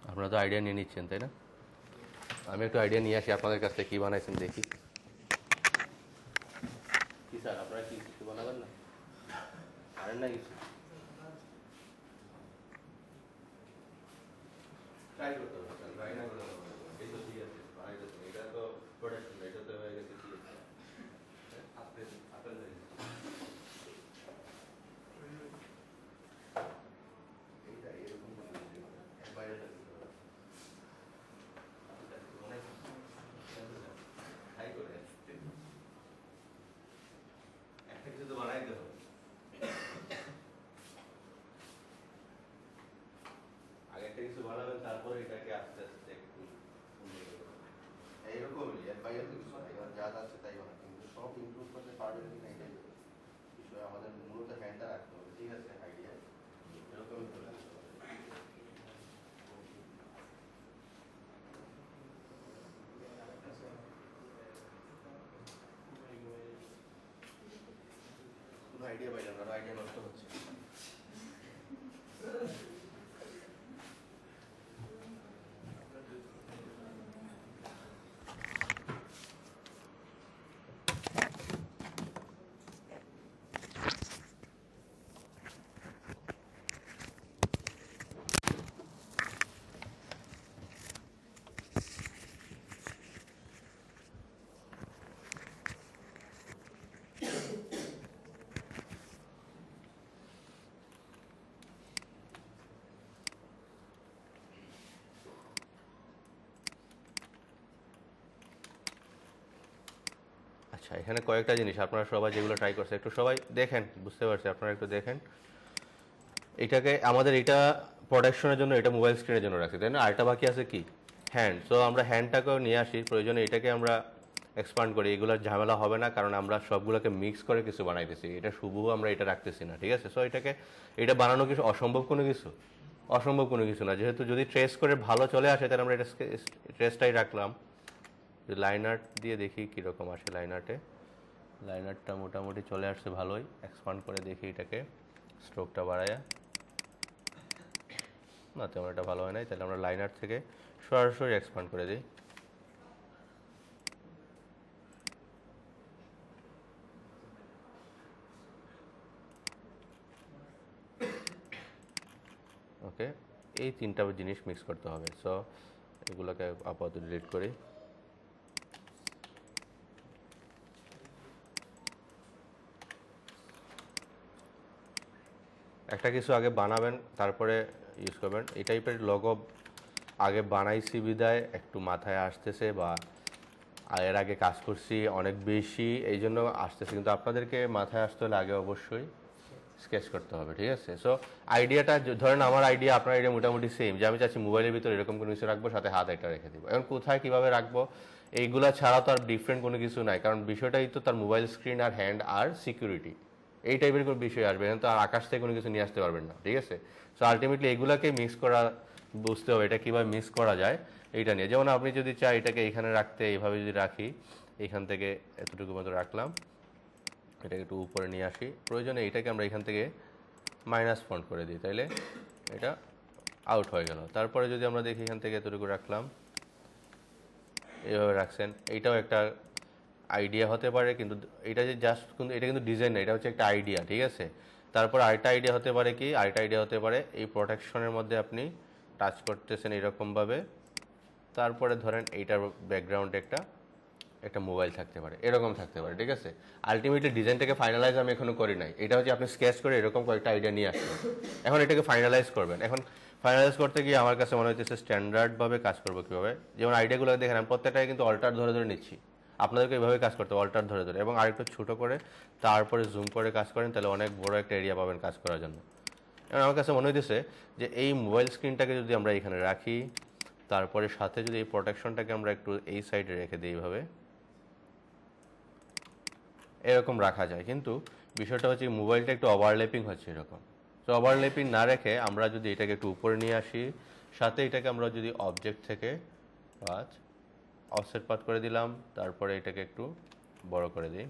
আপনারা তো আইডিয়া নিয়ে নিচ্ছেন, তাই না? আমি একটু আইডিয়া নিয়ে আসি আপনাদের কাছ থেকে, কী বানাইছেন দেখি। কি স্যার, আপনারা কি কিছু বানাবেন না? পারেন না কিছু? ট্রাই করতে হবে স্যার, ট্রাই না করলে হবে না। এই তো ঠিক আছে, বানাইতেছেন, এটা তো প্রোডাকশন, এটা তো হয়ে গেছে কি আপেল আপেল হয়ে গেছে। এইটা এরকম বাইরে ট্রাই করে একটা কিছু তো বানাইতে হবে। আগে একটা কিছু বানাবেন, তারপরে এটাকে আস্তে আস্তে একটু এইরকমই এর বাইরে তো কিছু নাই, যা আছে তাই বানাবেন, কিন্তু সব ইমপ্রুভ করতে পারবেন কিনা এটাই বিষয়। আমাদের মূলত হ্যান্ডটা রাখতে হবে, ঠিক আছে? আইডিয়া এরকমই চলে আসতে হবে। কোনো আইডিয়া পাইলাম না, আইডিয়া নষ্ট হচ্ছে। আচ্ছা, এখানে কয়েকটা জিনিস আপনারা সবাই যেগুলো ট্রাই করছে একটু সবাই দেখেন, বুঝতে পারছি, আপনারা একটু দেখেন। এটাকে আমাদের এটা প্রোটেকশনের জন্য এটা মোবাইল স্ক্রিনের জন্য রাখছি, তাই না? আরেকটা বাকি আছে কি, হ্যান্ড। সো আমরা হ্যান্ডটাকেও নিয়ে আসি, প্রয়োজনে এটাকে আমরা এক্সপান্ড করি, এগুলোর ঝামেলা হবে না, কারণ আমরা সবগুলোকে মিক্স করে কিছু বানাইতেছি, এটা শুভ আমরা এটা রাখতেছি না, ঠিক আছে? সো এটা বানানো কিছু অসম্ভব কোনো কিছু, অসম্ভব কোনো কিছু না। যেহেতু যদি ট্রেস করে ভালো চলে আসে, তাহলে আমরা এটা ট্রেসটাই রাখলাম। লাইন আর্ট দিয়ে দেখি কীরকম আসে। লাইন আর্টটা মোটামুটি চলে আসছে ভালোই। এক্সপান্ড করে দেখি এটাকে, স্ট্রোকটা বাড়ায়া, না তেমন এটা ভালো হয় নাই, তাহলে আমরা লাইন আর্ট থেকে সরাসরি এক্সপান্ড করে দিই। ওকে, এই তিনটা জিনিস মিক্স করতে হবে। সো এগুলোকে আপাতত ডিলিট করি। একটা কিছু আগে বানাবেন, তারপরে ইউজ করবেন। এই টাইপের লোগো আগে বানাইছি বিদায় একটু মাথায় আসতেছে, বা এর আগে কাজ করছি অনেক বেশি, এই জন্য আসতেছে। কিন্তু আপনাদেরকে মাথায় আসতে হলে আগে অবশ্যই স্কেচ করতে হবে, ঠিক আছে? সো আইডিয়াটা, ধরেন আমার আইডিয়া আপনার আইডিয়া মোটামুটি সেম, যে আমি চাচ্ছি মোবাইলের ভিতরে এরকম কোনো কিছু রাখবো, সাথে হাত এটা রেখে দিব। এখন কোথায় কীভাবে রাখবো, এইগুলা ছাড়া তো আর ডিফারেন্ট কোনো কিছু নাই, কারণ বিষয়টাই তো তার মোবাইল স্ক্রিন আর হ্যান্ড আর সিকিউরিটি, এই টাইপের কোনো বিষয় আসবে, এখন তো আর আকাশ থেকে কোনো কিছু নিয়ে আসতে পারবেন না, ঠিক আছে? সো আলটিমেটলি এগুলাকে মিক্স করা, বুঝতে হবে এটা কীভাবে মিক্স করা যায় এইটা নিয়ে। যেমন আপনি যদি চাই এটাকে এখানে রাখতে, এইভাবে যদি রাখি, এখান থেকে এতটুকু মতো রাখলাম, এটাকে একটু উপরে নিয়ে আসি, প্রয়োজনে এইটাকে আমরা এখান থেকে মাইনাস ফন্ট করে দিই, তাইলে এটা আউট হয়ে গেল। তারপরে যদি আমরা দেখি এখান থেকে এতটুকু রাখলাম, এইভাবে রাখছেন, এইটাও একটা আইডিয়া হতে পারে, কিন্তু এটা যে জাস্ট, কিন্তু এটা কিন্তু ডিজাইন না, এটা হচ্ছে একটা আইডিয়া, ঠিক আছে? তারপর আরেকটা আইডিয়া হতে পারে কি, আরেকটা আইডিয়া হতে পারে এই প্রোটেকশনের মধ্যে আপনি টাচ করতেছেন এরকমভাবে, তারপরে ধরেন এইটার ব্যাকগ্রাউন্ডে একটা মোবাইল থাকতে পারে, এরকম থাকতে পারে, ঠিক আছে? আলটিমেটলি ডিজাইনটাকে ফাইনালাইজ আমি এখনো করি নাই, এটা হচ্ছে আপনি স্কেচ করে এরকম কয়েকটা আইডিয়া নিয়ে আসবেন, এখন এটাকে ফাইনালাইজ করবেন। এখন ফাইনালাইজ করতে গিয়ে আমার কাছে মনে হচ্ছে স্ট্যান্ডার্ডভাবে কাজ করবো কীভাবে। যেমন আইডিয়াগুলো দেখেন, আমি প্রত্যেকটাকে কিন্তু অল্টার ধরে ধরে নিচ্ছি, আপনাদেরকে এইভাবে কাজ করতে হবে, অল্টার ধরে ধরে, এবং আরেকটু ছোটো করে তারপরে জুম করে কাজ করেন, তাহলে অনেক বড় একটা এরিয়া পাবেন কাজ করার জন্য। এবং আমার কাছে মনে হইতেছে যে এই মোবাইল স্ক্রিনটাকে যদি আমরা এখানে রাখি, তারপরে সাথে যদি এই প্রোটেকশনটাকে আমরা একটু এই সাইডে রেখে দিই, এইভাবে এরকম রাখা যায়। কিন্তু বিষয়টা হচ্ছে মোবাইলটা একটু ওভারল্যাপিং হচ্ছে এরকম। তো ওভারল্যাপিং না রেখে আমরা যদি এটাকে একটু উপরে নিয়ে আসি, সাথে এটাকে আমরা যদি অবজেক্ট থেকে পাথ, অফসেট পাথ করে দিলাম, তারপরে এটাকে একটু বড় করে দিই,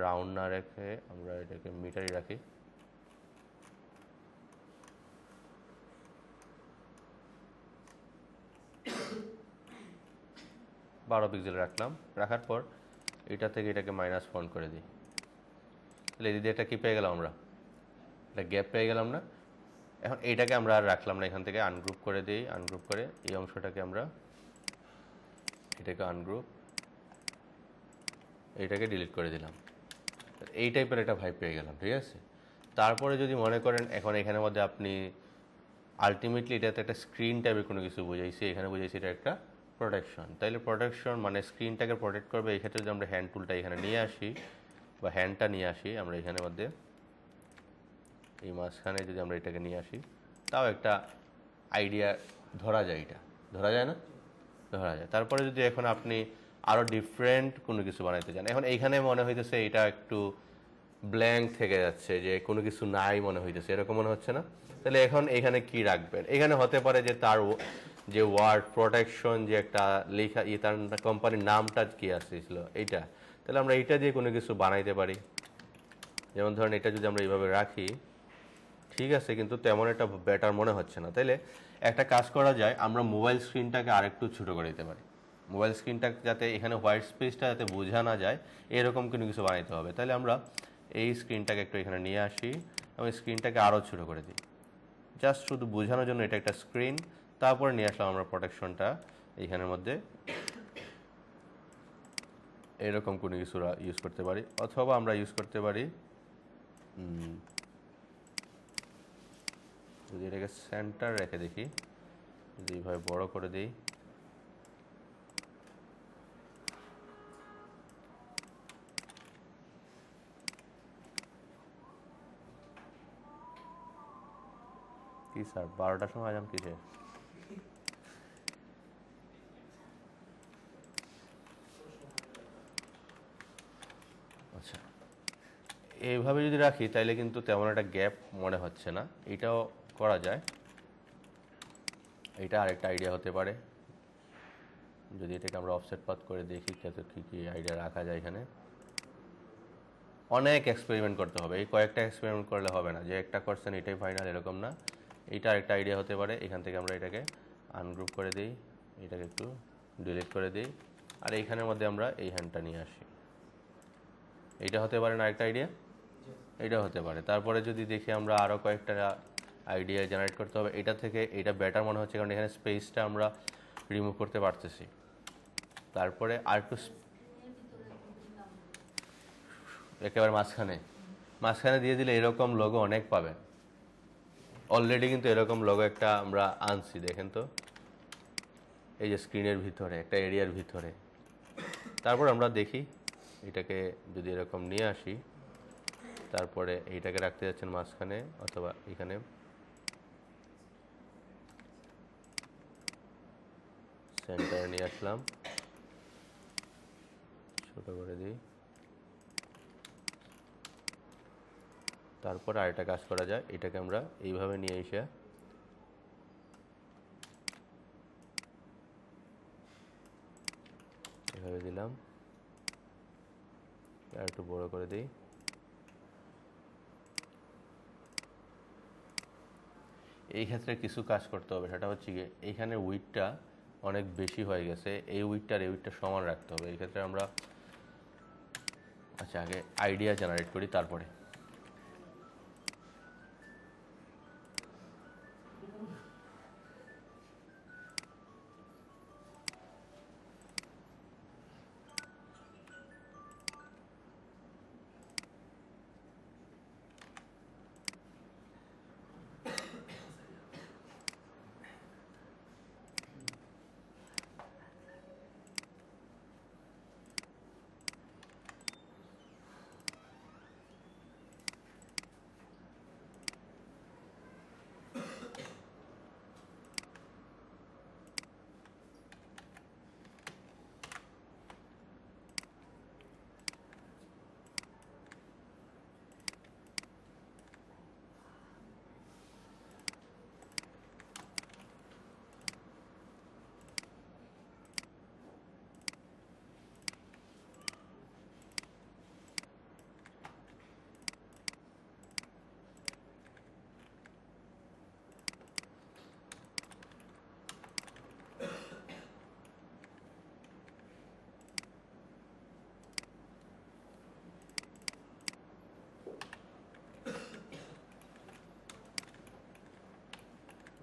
রাউন্ড না রেখে আমরা এটাকে মিটারই রাখি। বারো পিক্সেল রাখলাম, রাখার পর এটা থেকে এটাকে মাইনাস ফন্ট করে দিই, তাহলে এদিকে একটা কি পেয়ে গেলাম আমরা, একটা গ্যাপ পেয়ে গেলাম না? এখন এইটাকে আমরা আর রাখলাম না, এখান থেকে আনগ্রুপ করে দিই, আনগ্রুপ করে এই অংশটাকে আমরা এটাকে আনগ্রুপ, এইটাকে ডিলিট করে দিলাম, এই টাইপের একটা ভাইব পেয়ে গেলাম, ঠিক আছে? তারপরে যদি মনে করেন এখন এখানের মধ্যে আপনি আলটিমেটলি এটাতে একটা স্ক্রিন টাইপের কোনো কিছু বুঝাইছি, এখানে বুঝাইছি এটা একটা প্রোটেকশন, তাইলে প্রোটেকশন মানে স্ক্রিনটাকে প্রোটেক্ট করবে। এই ক্ষেত্রে যদি আমরা হ্যান্ড টুলটা এখানে নিয়ে আসি, বা হ্যান্ডটা নিয়ে আসি আমরা এখানের মধ্যে, এই মাঝখানে যদি আমরা এটাকে নিয়ে আসি, তাও একটা আইডিয়া ধরা যায়, এটা ধরা যায় না? ধরা যায়। তারপরে যদি এখন আপনি আরও ডিফারেন্ট কোনো কিছু বানাইতে চান, এখন এইখানে মনে হইতেছে এটা একটু ব্ল্যাঙ্ক থেকে যাচ্ছে, যে কোনো কিছু নাই মনে হইতেছে, এরকম মনে হচ্ছে না? তাহলে এখন এখানে কি রাখবেন? এখানে হতে পারে যে তার যে ওয়ার্ড প্রোটেকশন যে একটা লেখা, তার কোম্পানির নামটা কি আসছিল এইটা, তাহলে আমরা এইটা দিয়ে কোনো কিছু বানাইতে পারি। যেমন ধরেন এটা যদি আমরা এইভাবে রাখি, ঠিক আছে, কিন্তু তেমন একটা বেটার মনে হচ্ছে না। তাইলে একটা কাজ করা যায়, আমরা মোবাইল স্ক্রিনটাকে আরেকটু ছোটো করে দিতে পারি, মোবাইল স্ক্রিনটা যাতে এখানে হোয়াইট স্পেসটা যাতে বোঝা না যায়, এরকম কোনো কিছু বানাইতে হবে। তাহলে আমরা এই স্ক্রিনটাকে একটু এখানে নিয়ে আসি এবং স্ক্রিনটাকে আরও ছোটো করে দিই, জাস্ট শুধু বোঝানোর জন্য এটা একটা স্ক্রিন। তারপরে নিয়ে আসলাম আমরা প্রোটেকশনটা এইখানের মধ্যে, এরকম কোনো কিছু ইউজ করতে পারি, অথবা আমরা ইউজ করতে পারি যদি এটাকে সেন্টার রেখে দেখি, যদি এইভাবে বড় করে দিই, কি স্যার 12টার সময় আজান কিসে? আচ্ছা, এইভাবে যদি রাখি তাইলে কিন্তু তেমন একটা গ্যাপ মনে হচ্ছে না। এটাও করা যায়, এটা আরেকটা আইডিয়া হতে পারে। যদি এটাকে আমরা অফসেট পাথ করে দেখি কী কী আইডিয়া রাখা যায় এখানে। অনেক এক্সপেরিমেন্ট করতে হবে, এই কয়েকটা এক্সপেরিমেন্ট করলে হবে না যে একটা করছেন এটাই ফাইনাল, এরকম না। এইটা আরেকটা আইডিয়া হতে পারে। এখান থেকে আমরা এটাকে আনগ্রুপ করে দিই, এটাকে একটু ডিলিট করে দিই, আর এইখানের মধ্যে আমরা এই হ্যান্ডটা নিয়ে আসি। এইটা হতে পারে না আরেকটা আইডিয়া? এটা হতে পারে। তারপরে যদি দেখি আমরা আরও কয়েকটা আইডিয়া জেনারেট করতে হবে। এটা থেকে এটা বেটার মনে হচ্ছে, কারণ এখানে স্পেসটা আমরা রিমুভ করতে পারতেছি। তারপরে আর একটু একেবারে মাঝখানে দিয়ে দিলে এরকম লোগো অনেক পাবেন। অলরেডি কিন্তু এরকম লোগো একটা আমরা আনছি, দেখেন তো, এই যে স্ক্রিনের ভিতরে একটা এরিয়ার ভিতরে। তারপর আমরা দেখি এটাকে যদি এরকম নিয়ে আসি, তারপরে এইটাকে রাখতে যাচ্ছেন মাঝখানে অথবা এখানে, সেন্টারে নিয়ে আসলাম, ছোট করে দিই। তারপর আরেকটা কাজ করা যায়, এটাকে আমরা এইভাবে নিয়ে এসে এভাবে দিলাম, আর একটু বড় করে দিই। এই ক্ষেত্রে কিছু কাজ করতে হবে, সেটা হচ্ছে কি এইখানে উইডটা অনেক বেশি হয়ে গেছে, এই উইডটার এই উইডটা সমান রাখতে হবে। এই ক্ষেত্রে আমরা আচ্ছা আগে আইডিয়া জেনারেট করি তারপরে।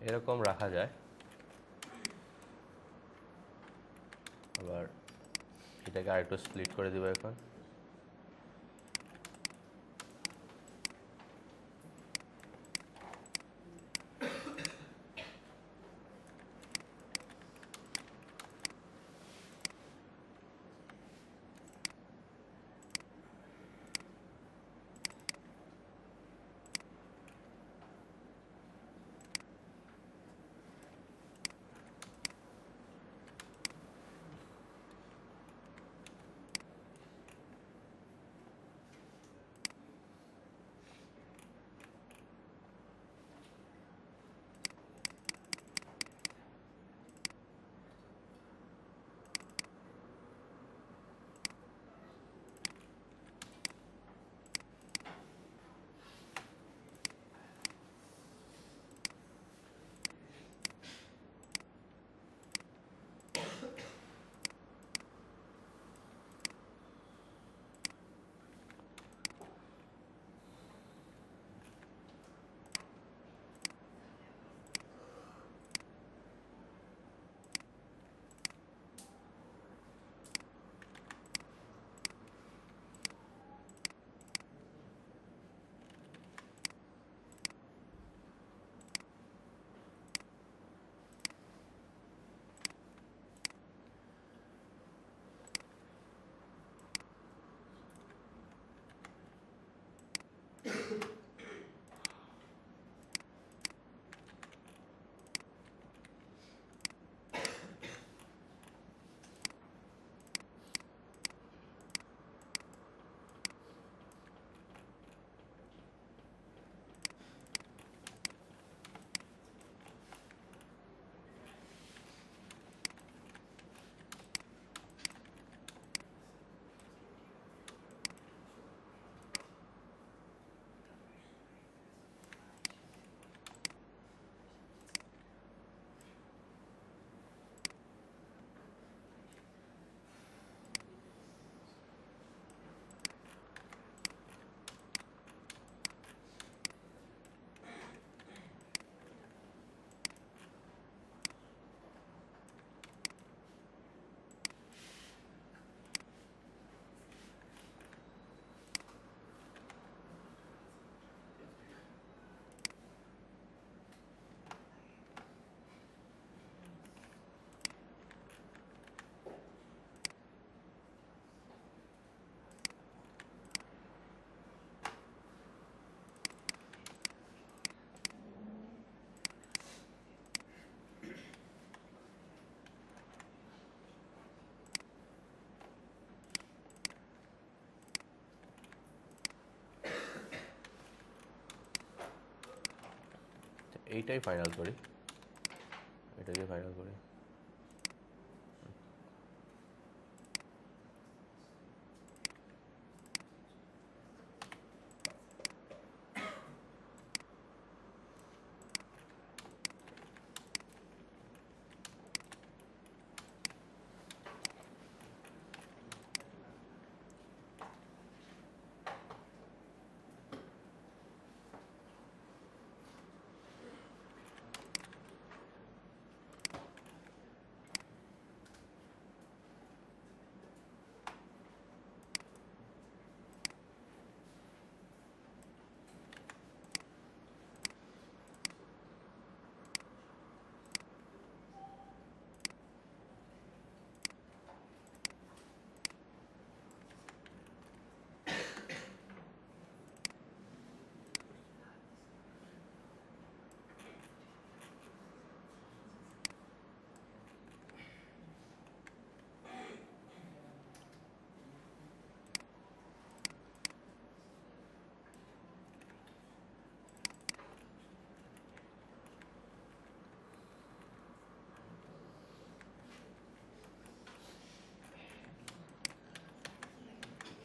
এরকম রাখা যায়। আবার এটাকে আরেকটু স্প্লিট করে দিব এখন। এইটাই ফাইনাল করি, এটাকে ফাইনাল করি।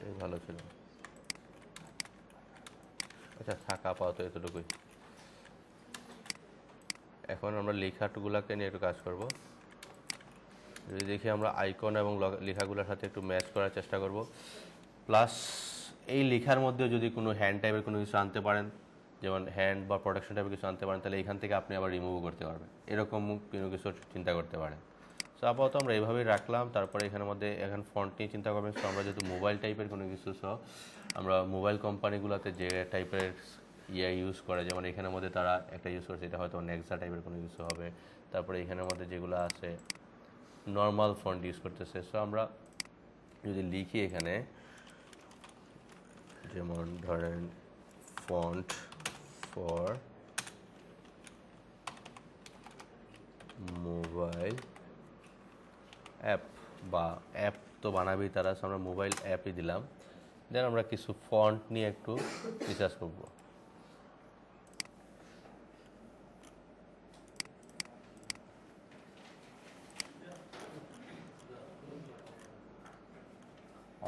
এই ভালো ছিল। আচ্ছা থাকা আপাতত এতটুকুই। এখন আমরা লেখাগুলোকে নিয়ে একটু কাজ করব। যদি দেখি আমরা আইকন এবং লেখাগুলোর সাথে একটু ম্যাচ করার চেষ্টা করব, প্লাস এই লেখার মধ্যে যদি কোনো হ্যান্ড টাইপের কোনো কিছু আনতে পারেন, যেমন হ্যান্ড বা প্রোটেকশন টাইপের কিছু আনতে পারেন, তাহলে এখান থেকে আপনি আবার রিমুভও করতে পারবেন, এরকম কোনো কিছু চিন্তা করতে পারেন। সো আপাতত আমরা এইভাবেই রাখলাম। তারপরে এখানের মধ্যে এখন ফন্ট নিয়ে চিন্তা করবেন। সো আমরা যেহেতু মোবাইল টাইপের কোনো কিছু, সো আমরা মোবাইল কোম্পানিগুলোতে যে টাইপের ইউজ করে, যেমন এখানের মধ্যে তারা একটা ইউজ করছে, এটা হয়তো নেক্সা টাইপের কোনো কিছু হবে। তারপরে এখানের মধ্যে যেগুলো আছে নর্মাল ফন্ট ইউজ করতেছে। সো আমরা যদি লিখি এখানে, যেমন ধরেন ফন্ট ফর মোবাইল অ্যাপ, বা অ্যাপ তো বানাবেই তারা, আমরা মোবাইল অ্যাপই দিলাম। দেন আমরা কিছু ফন্ট নিয়ে একটু রিসার্চ করব।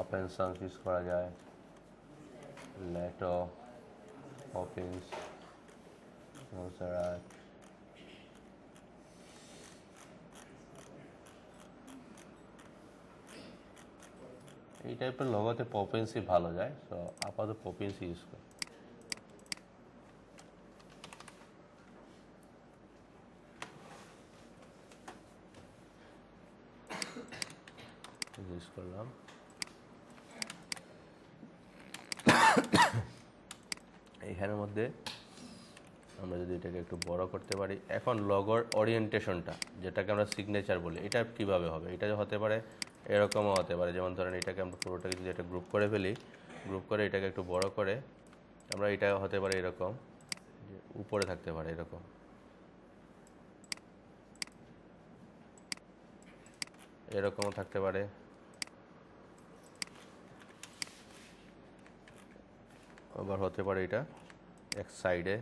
ওপেন সান্স ইউজ করা যায়, লেটো, হকিন্স, মোজারাট, এই টাইপের লোগোতে পপিন্সই ভালো যায়। সো আপাতত পপিন্সই ইউজ করি। ইউজ করলাম। এইখানের মধ্যে আমরা যদি এটাকে একটু বড় করতে পারি, এখন লগোর ওরিয়েন্টেশনটা যেটাকে আমরা সিগনেচার বলি, এটা কিভাবে হবে? এটা হতে পারে এরকমও হতে পারে, যেমন ধরেন এটাকে আমরা পুরোটাকে যদি একটা গ্রুপ করে ফেলি, গ্রুপ করে এটাকে একটু বড় করে আমরা, এটা হতে পারে এরকম, যে উপরে থাকতে পারে এরকম, এরকমও থাকতে পারে, আবার হতে পারে এটা এক সাইডে,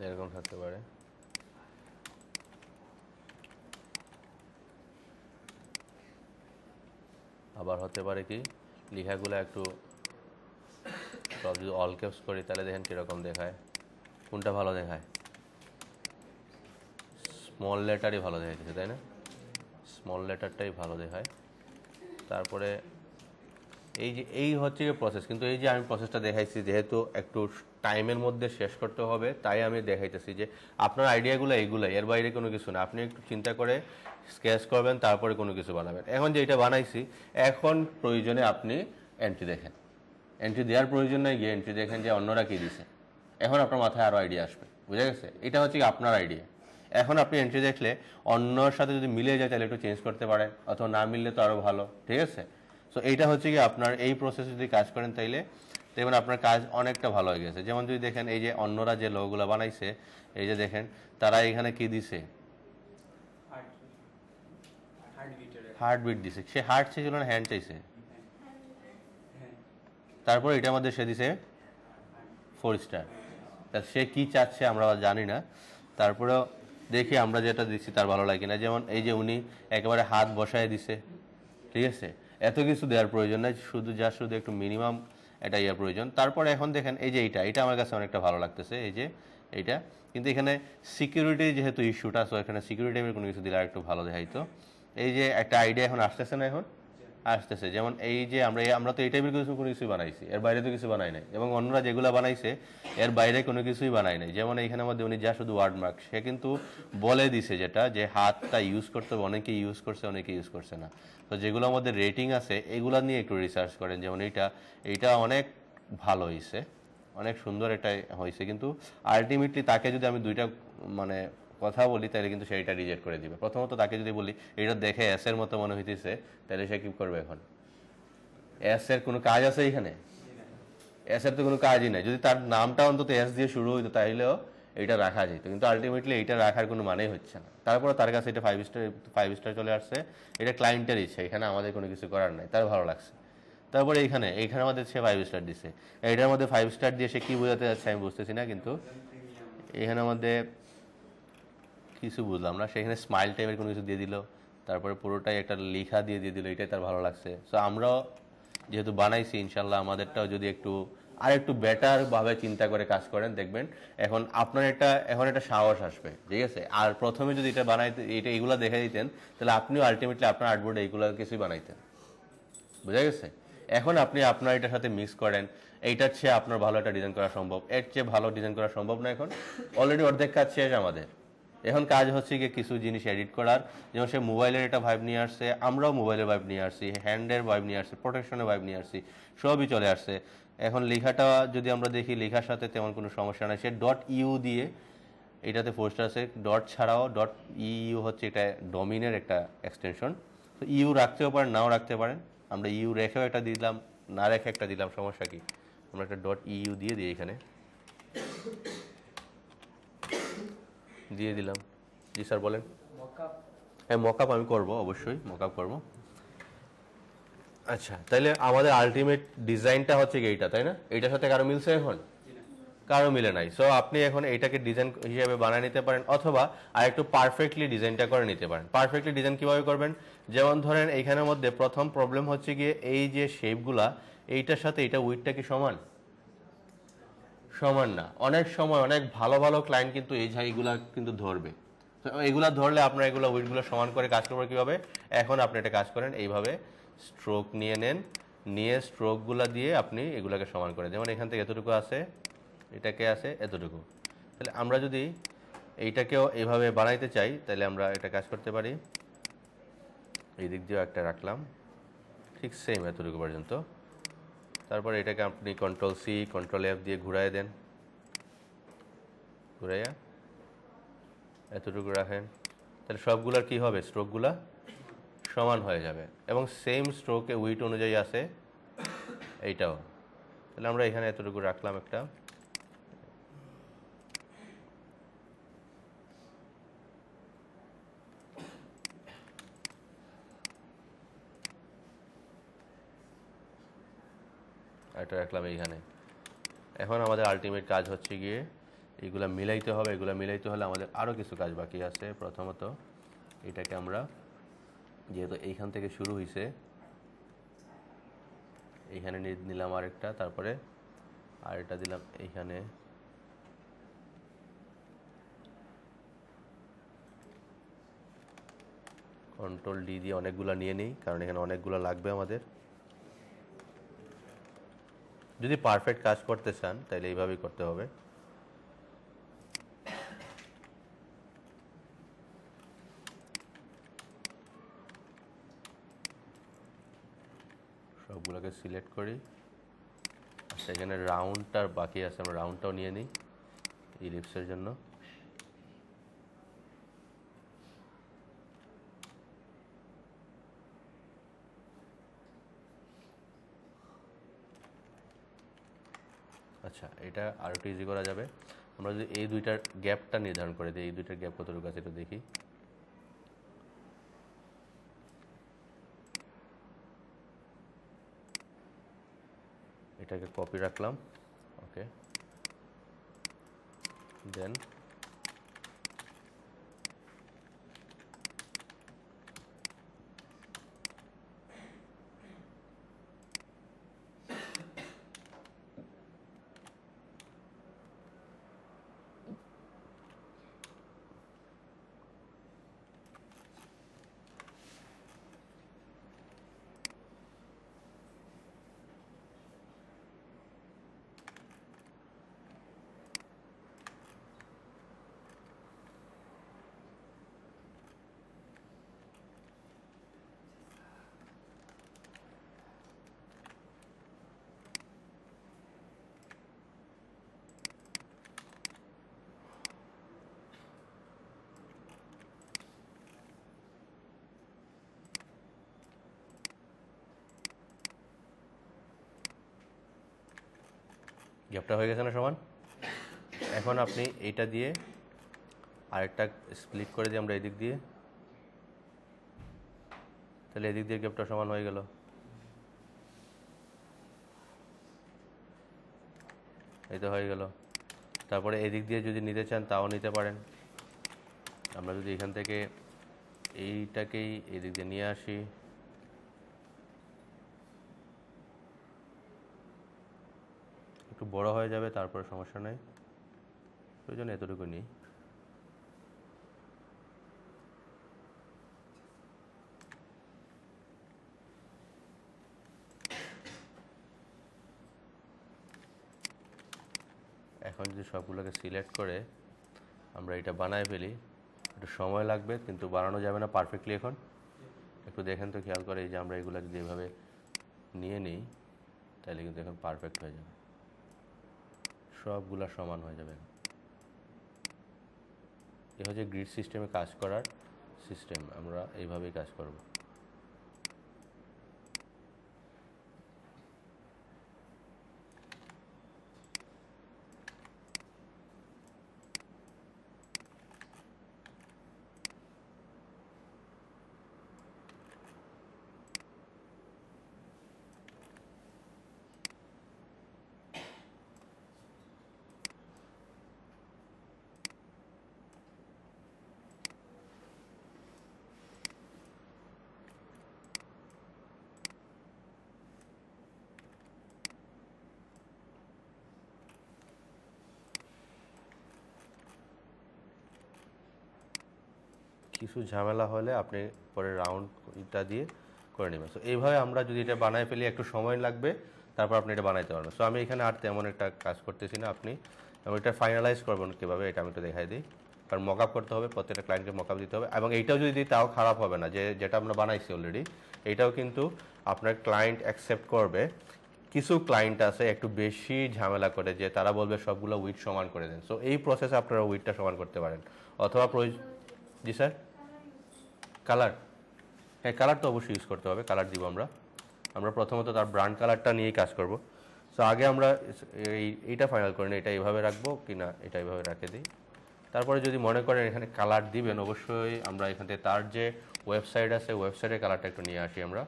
এরকম থাকতে পারে। আবার হতে পারে কি লেখাগুলো একটু সব যদি অল ক্যাপস করি তাহলে দেখেন কীরকম দেখায়। কোনটা ভালো দেখায়? স্মল লেটারই ভালো দেখাইতেছে, তাই না? স্মল লেটারটাই ভালো দেখায়। তারপরে এই হচ্ছে প্রসেস, কিন্তু এই যে আমি প্রসেসটা দেখাইছি, যেহেতু একটু টাইমের মধ্যে শেষ করতে হবে, তাই আমি দেখাইতেছি যে আপনার আইডিয়াগুলো এইগুলাই, এর বাইরে কোনো কিছু না। আপনি একটু চিন্তা করে স্কেচ করবেন, তারপরে কোনো কিছু বানাবেন। এখন যে এটা বানাইছি, এখন প্রয়োজনে আপনি এন্ট্রি দেখেন, এন্ট্রি দেওয়ার প্রয়োজন নেই, গিয়ে এন্ট্রি দেখেন যে অন্যরা কী দিছে। এখন আপনার মাথায় আরও আইডিয়া আসবে, বুঝা গেছে? এটা হচ্ছে কি আপনার আইডিয়া। এখন আপনি এন্ট্রি দেখলে অন্যর সাথে যদি মিলে যায় তাহলে একটু চেঞ্জ করতে পারেন, অথবা না মিললে তো আরও ভালো, ঠিক আছে? সো এইটা হচ্ছে কি আপনার এই প্রসেসে যদি কাজ করেন তাইলে দেখবেন আপনার কাজ অনেকটা ভালো হয়ে গেছে। যেমন যদি দেখেন এই যে অন্যরা যে লোগোগুলো বানাইছে, এই যে দেখেন তারা এখানে কি দিছে, হার্টবিট দিছে। সে হার্ট চাইছিল না হ্যান্ড চাইছে, তারপর এটার মধ্যে সে দিছে 4 স্টার। তা সে কি চাচ্ছে আমরা জানি না, তারপরেও দেখি আমরা যেটা দিচ্ছি তার ভালো লাগে না। যেমন এই যে উনি একেবারে হাত বসায় দিছে, ঠিক আছে, এত কিছু দেওয়ার প্রয়োজন নাই, শুধু একটু মিনিমাম এটা ইয়ার প্রয়োজন। তারপরে এখন দেখেন এই যে এটা আমার কাছে অনেকটা ভালো লাগতেছে, এই যে এইটা। কিন্তু এখানে সিকিউরিটি যেহেতু ইস্যুটা, সো এখানে সিকিউরিটি কোনো কিছু দিলে একটু ভালো দেখাইতো। এই যে একটা আইডিয়া এখন আসতেছে না, এখন আসতেছে। যেমন এই যে আমরা তো এই টাইপের কোনো কিছুই বানাইছি, এর বাইরে তো কিছু বানাই নাই, এবং অন্যরা যেগুলো বানাইছে এর বাইরে কোনো কিছুই বানাই নাই। যেমন এইখানের মধ্যে উনি যা শুধু ওয়ার্ড মার্ক, সে কিন্তু বলে দিছে যেটা যে হাতটা ইউজ করতে হবে, অনেকে ইউজ করছে অনেকে ইউজ করছে না। তো যেগুলোর মধ্যে রেটিং আছে এগুলা নিয়ে একটু রিসার্চ করেন। যেমন এইটা অনেক ভালো হয়েছে, অনেক সুন্দর এটা হয়েছে, কিন্তু আলটিমেটলি তাকে যদি আমি দুইটা মানে কথা বলি তাহলে কিন্তু সেইটা রিজেক্ট করে দিবে। প্রথমত তাকে যদি বলি এটা দেখে এস এর মতো মনে হইতেছে, তাহলে সে কি করবে? এখন এস এর কোনো কাজ আছে এখানে? এস এর তো কোনো কাজই নাই। যদি তার নামটা অন্তত এস দিয়ে শুরু হইতো তাহলেও এটা রাখা যেত, কিন্তু আলটিমেটলি এটা রাখার কোনো মানেই হচ্ছে না। তারপরে তার কাছে এটা 5 স্টার চলে আসছে। এটা ক্লায়েন্টের ইচ্ছা, এখানে আমাদের কোনো কিছু করার নাই, তার ভালো লাগছে। তারপরে এইখানে আমাদের সে 5 স্টার দিছে। এইটার মধ্যে 5 স্টার দিয়ে সে কি বোঝাতে যাচ্ছে আমি বুঝতেছি না, কিন্তু এখানে মধ্যে কিছু বুঝলাম না। সেখানে স্মাইল টাইপের কোনো কিছু দিয়ে দিল, তারপরে পুরোটাই একটা লেখা দিয়ে দিল, এটাই তার ভালো লাগছে। সো আমরাও যেহেতু বানাইছি, ইনশাল্লাহ আমাদেরটাও যদি আর একটু বেটার ভাবে চিন্তা করে কাজ করেন, দেখবেন এখন আপনার এখন একটা সাহস আসবে, ঠিক আছে। আর প্রথমে যদি এটা বানাইতে এইগুলা দেখে দিতেন, তাহলে আপনিও আলটিমেটলি আপনার আর্টবোর্ডে এইগুলা কিছুই বানাইতেন। বুঝা গেছে? এখন আপনি আপনার এটার সাথে মিক্স করেন, এইটার চেয়ে আপনার ভালো একটা ডিজাইন করা সম্ভব, এর চেয়ে ভালো ডিজাইন করা সম্ভব না। এখন অলরেডি অর্ধেক কাজ শেষ আমাদের। এখন কাজ হচ্ছে গিয়ে কিছু জিনিস এডিট করার। যেমন সে মোবাইলের একটা ভাইব নিয়ে আসছে, আমরাও মোবাইলের ভাইব নিয়ে আসছি, হ্যান্ডের ভাইব নিয়ে আসছি, প্রোটেকশনের ভাইব নিয়ে আসছি, সবই চলে আসছে। এখন লেখাটা যদি আমরা দেখি, লেখার সাথে তেমন কোনো সমস্যা নাই। সে .eu দিয়ে এটাতে পোস্ট আছে, ডট ছাড়াও .eu হচ্ছে এটা ডোমিনের একটা এক্সটেনশন। তো ইউ রাখতেও পারেন, নাও রাখতে পারেন। আমরা ইউ রেখেও একটা দিলাম, না রেখে একটা দিলাম, সমস্যা কি? আমরা একটা .eu দিয়ে দিই, এখানে দিয়ে দিলাম। জি স্যার বলেন। হ্যাঁ, মকআপ আমি করব, অবশ্যই মকআপ করব। আচ্ছা, তাহলে আমাদের আলটিমেট ডিজাইনটা হচ্ছে কি এইটা, তাই না? এইটার সাথে কারো মিলছে? এখন কারো মিলে নাই। সো আপনি এখন এইটাকে ডিজাইন হিসেবে বানিয়ে নিতে পারেন, অথবা আর একটু পারফেক্টলি ডিজাইনটা করে নিতে পারেন। পারফেক্টলি ডিজাইন কিভাবে করবেন? যেমন ধরেন এইখানের মধ্যে প্রথম প্রবলেম হচ্ছে গিয়ে এই যে শেপগুলা, এইটার সাথে এটা উইডটা কি সমান? সমান না। অনেক সময় অনেক ভালো ভালো ক্লায়েন্ট কিন্তু এইগুলা কিন্তু ধরবে। তো এগুলা ধরলে আপনার এগুলো উইডগুলো সমান করে কাজ করবে কিভাবে? এখন আপনি এটা কাজ করেন এইভাবে, স্ট্রোক নিয়ে নেন, নিয়ে স্ট্রোকগুলা দিয়ে আপনি এগুলাকে সমান করেন। যেমন এখান থেকে এতটুকু আছে, এটাকে আছে এতটুকু। তাহলে আমরা যদি এইটাকেও এইভাবে বানাইতে চাই, তাহলে আমরা এটা কাজ করতে পারি। এই দিক দিয়েও একটা রাখলাম, ঠিক সেম এতটুকু পর্যন্ত। তারপর এটাকে আপনি Ctrl+C Ctrl+F দিয়ে ঘুরাই দেন, ঘুরাইয়া এতটুকু রাখেন। তাহলে সবগুলার কি হবে? স্ট্রোকগুলা সমান হয়ে যাবে, এবং সেম স্ট্রোকে উইট অনুযায়ী আছে এইটাও। তাহলে আমরা এখানে এতটুকু রাখলাম একটা। এটা রাখলাম এইখানে। এখন আমাদের আলটিমেট কাজ হচ্ছে গিয়ে এগুলা মিলাইতে হবে। এগুলা মিলাইতে হলে আমাদের আরও কিছু কাজ বাকি আছে। প্রথমত এটাকে আমরা, যেহেতু এইখান থেকে শুরু হয়েছে, এইখানে নিলাম আরেকটা, তারপরে আরেকটা দিলাম এইখানে। Ctrl+D দিয়ে অনেকগুলা নিয়ে নিই, কারণ এখানে অনেকগুলো লাগবে আমাদের। যদি পারফেক্ট কাজ করতে চান তাহলে এইভাবেই করতে হবে। সবগুলোকে সিলেক্ট করি। আচ্ছা, এখানে রাউন্ডটার বাকি আছে, আমরা রাউন্ডটাও নিয়ে নিই ইলিপসের জন্য। আচ্ছা, এটা আর একটু ইজি করা যাবে। আমরা যদি এই দুইটার গ্যাপটা নির্ধারণ করে দিই, এই দুইটার গ্যাপ কতটুকু আছে একটু দেখি। এটাকে কপি রাখলাম, ওকে। দেন গ্যাপটা হয়ে গেছে না সমান? এখন আপনি এইটা দিয়ে আরেকটা স্প্লিট করে দিই আমরা এদিক দিয়ে, তাহলে এদিক দিয়ে গ্যাপটা সমান হয়ে গেল। এই তো হয়ে গেল। তারপরে এদিক দিয়ে যদি নিতে চান তাও নিতে পারেন। আমরা যদি এখান থেকে এইটাকেই এদিক দিয়ে নিয়ে আসি, একটু বড় হয়ে যাবে, তারপরে সমস্যা নেই, প্রয়োজন এতটুকু নিই। এখন যদি সবগুলোকে সিলেক্ট করে আমরা এটা বানায় ফেলি, একটু সময় লাগবে কিন্তু বানানো যাবে না পারফেক্টলি। এখন একটু দেখেন তো, খেয়াল করে, এই যে আমরা এগুলো যদি এভাবে নিয়ে নিই তাহলে কিন্তু এখন পারফেক্ট হয়ে যাবে, সবগুলা সমান হয়ে যাবে। এ হচ্ছে গ্রিড সিস্টেমে কাজ করার সিস্টেম, আমরা এইভাবেই কাজ করব। কিছু ঝামেলা হলে আপনি পরে রাউন্ডটা দিয়ে করে নেবেন। সো এইভাবে আমরা যদি এটা বানায় ফেলি, একটু সময় লাগবে, তারপর আপনি এটা বানাইতে পারবেন। সো আমি এখানে আর তেমন একটা কাজ করতেছি না। আপনি এটা ফাইনালাইজ করবেন কীভাবে, এটা আমি একটু দেখাই দিই। কারণ মক আপ করতে হবে, প্রত্যেকটা ক্লায়েন্টকে মক আপ দিতে হবে, এবং এইটাও যদি দিই তাও খারাপ হবে না, যেটা আমরা বানাইছি অলরেডি, এইটাও কিন্তু আপনার ক্লায়েন্ট অ্যাকসেপ্ট করবে। কিছু ক্লায়েন্ট আছে একটু বেশি ঝামেলা করে, যে তারা বলবে সবগুলো উইথ সমান করে দেন। সো এই প্রসেসে আপনারা উইথটা সমান করতে পারেন, অথবা জি স্যার, কালার, হ্যাঁ কালার তো অবশ্যই ইউজ করতে হবে, কালার দিব আমরা। আমরা প্রথমত তার ব্র্যান্ড কালারটা নিয়েই কাজ করব। সো আগে আমরা এইটা ফাইনাল করি না, এটা এইভাবে রাখবো কি না, এটা এইভাবে রেখে দিই। তারপরে যদি মনে করেন এখানে কালার দিবেন, অবশ্যই আমরা এখান থেকে তার যে ওয়েবসাইট আছে, ওয়েবসাইটের কালারটা একটু নিয়ে আসি আমরা।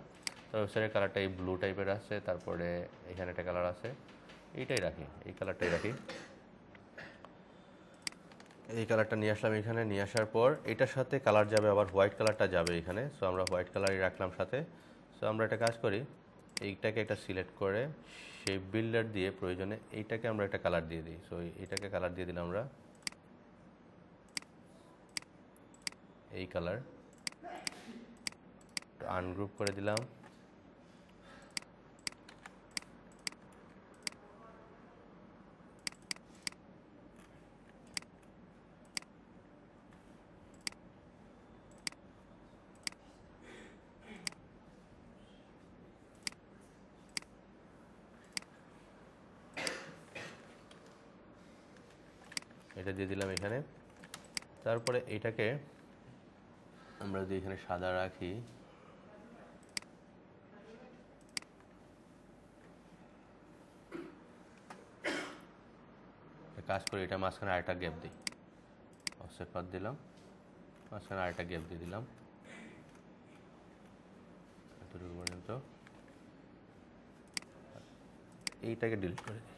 তো ওয়েবসাইটের কালারটা এই ব্লু টাইপের আছে, তারপরে এখানে একটা কালার আছে, এইটাই রাখি, এই কালারটাই রাখি। এই কালারটা নিয়ে আসলাম এখানে, নিয়ে আসার পর এটার সাথে কালার যাবে, আবার হোয়াইট কালারটা যাবে এখানে। সো আমরা হোয়াইট কালারই রাখলাম সাথে। সো আমরা একটা কাজ করি, এইটাকে একটা সিলেক্ট করে শেপ বিল্ডার দিয়ে প্রয়োজনে এইটাকে আমরা একটা কালার দিয়ে দিই। সো এইটাকে কালার দিয়ে দিলাম আমরা, এই কালার আনগ্রুপ করে দিলাম। এটা দিয়ে দিলাম এখানে। তারপরে এইটাকে আমরা যদি এখানে সাদা রাখি, কাজ করি, এটা মাঝখানে আরেকটা গ্যাপ দিই, অফসেট পাথ দিলাম, মাঝখানে আরেকটা গ্যাপ দিয়ে দিলাম এতটুকু পর্যন্ত, এইটাকে ডিলিট করে দিই।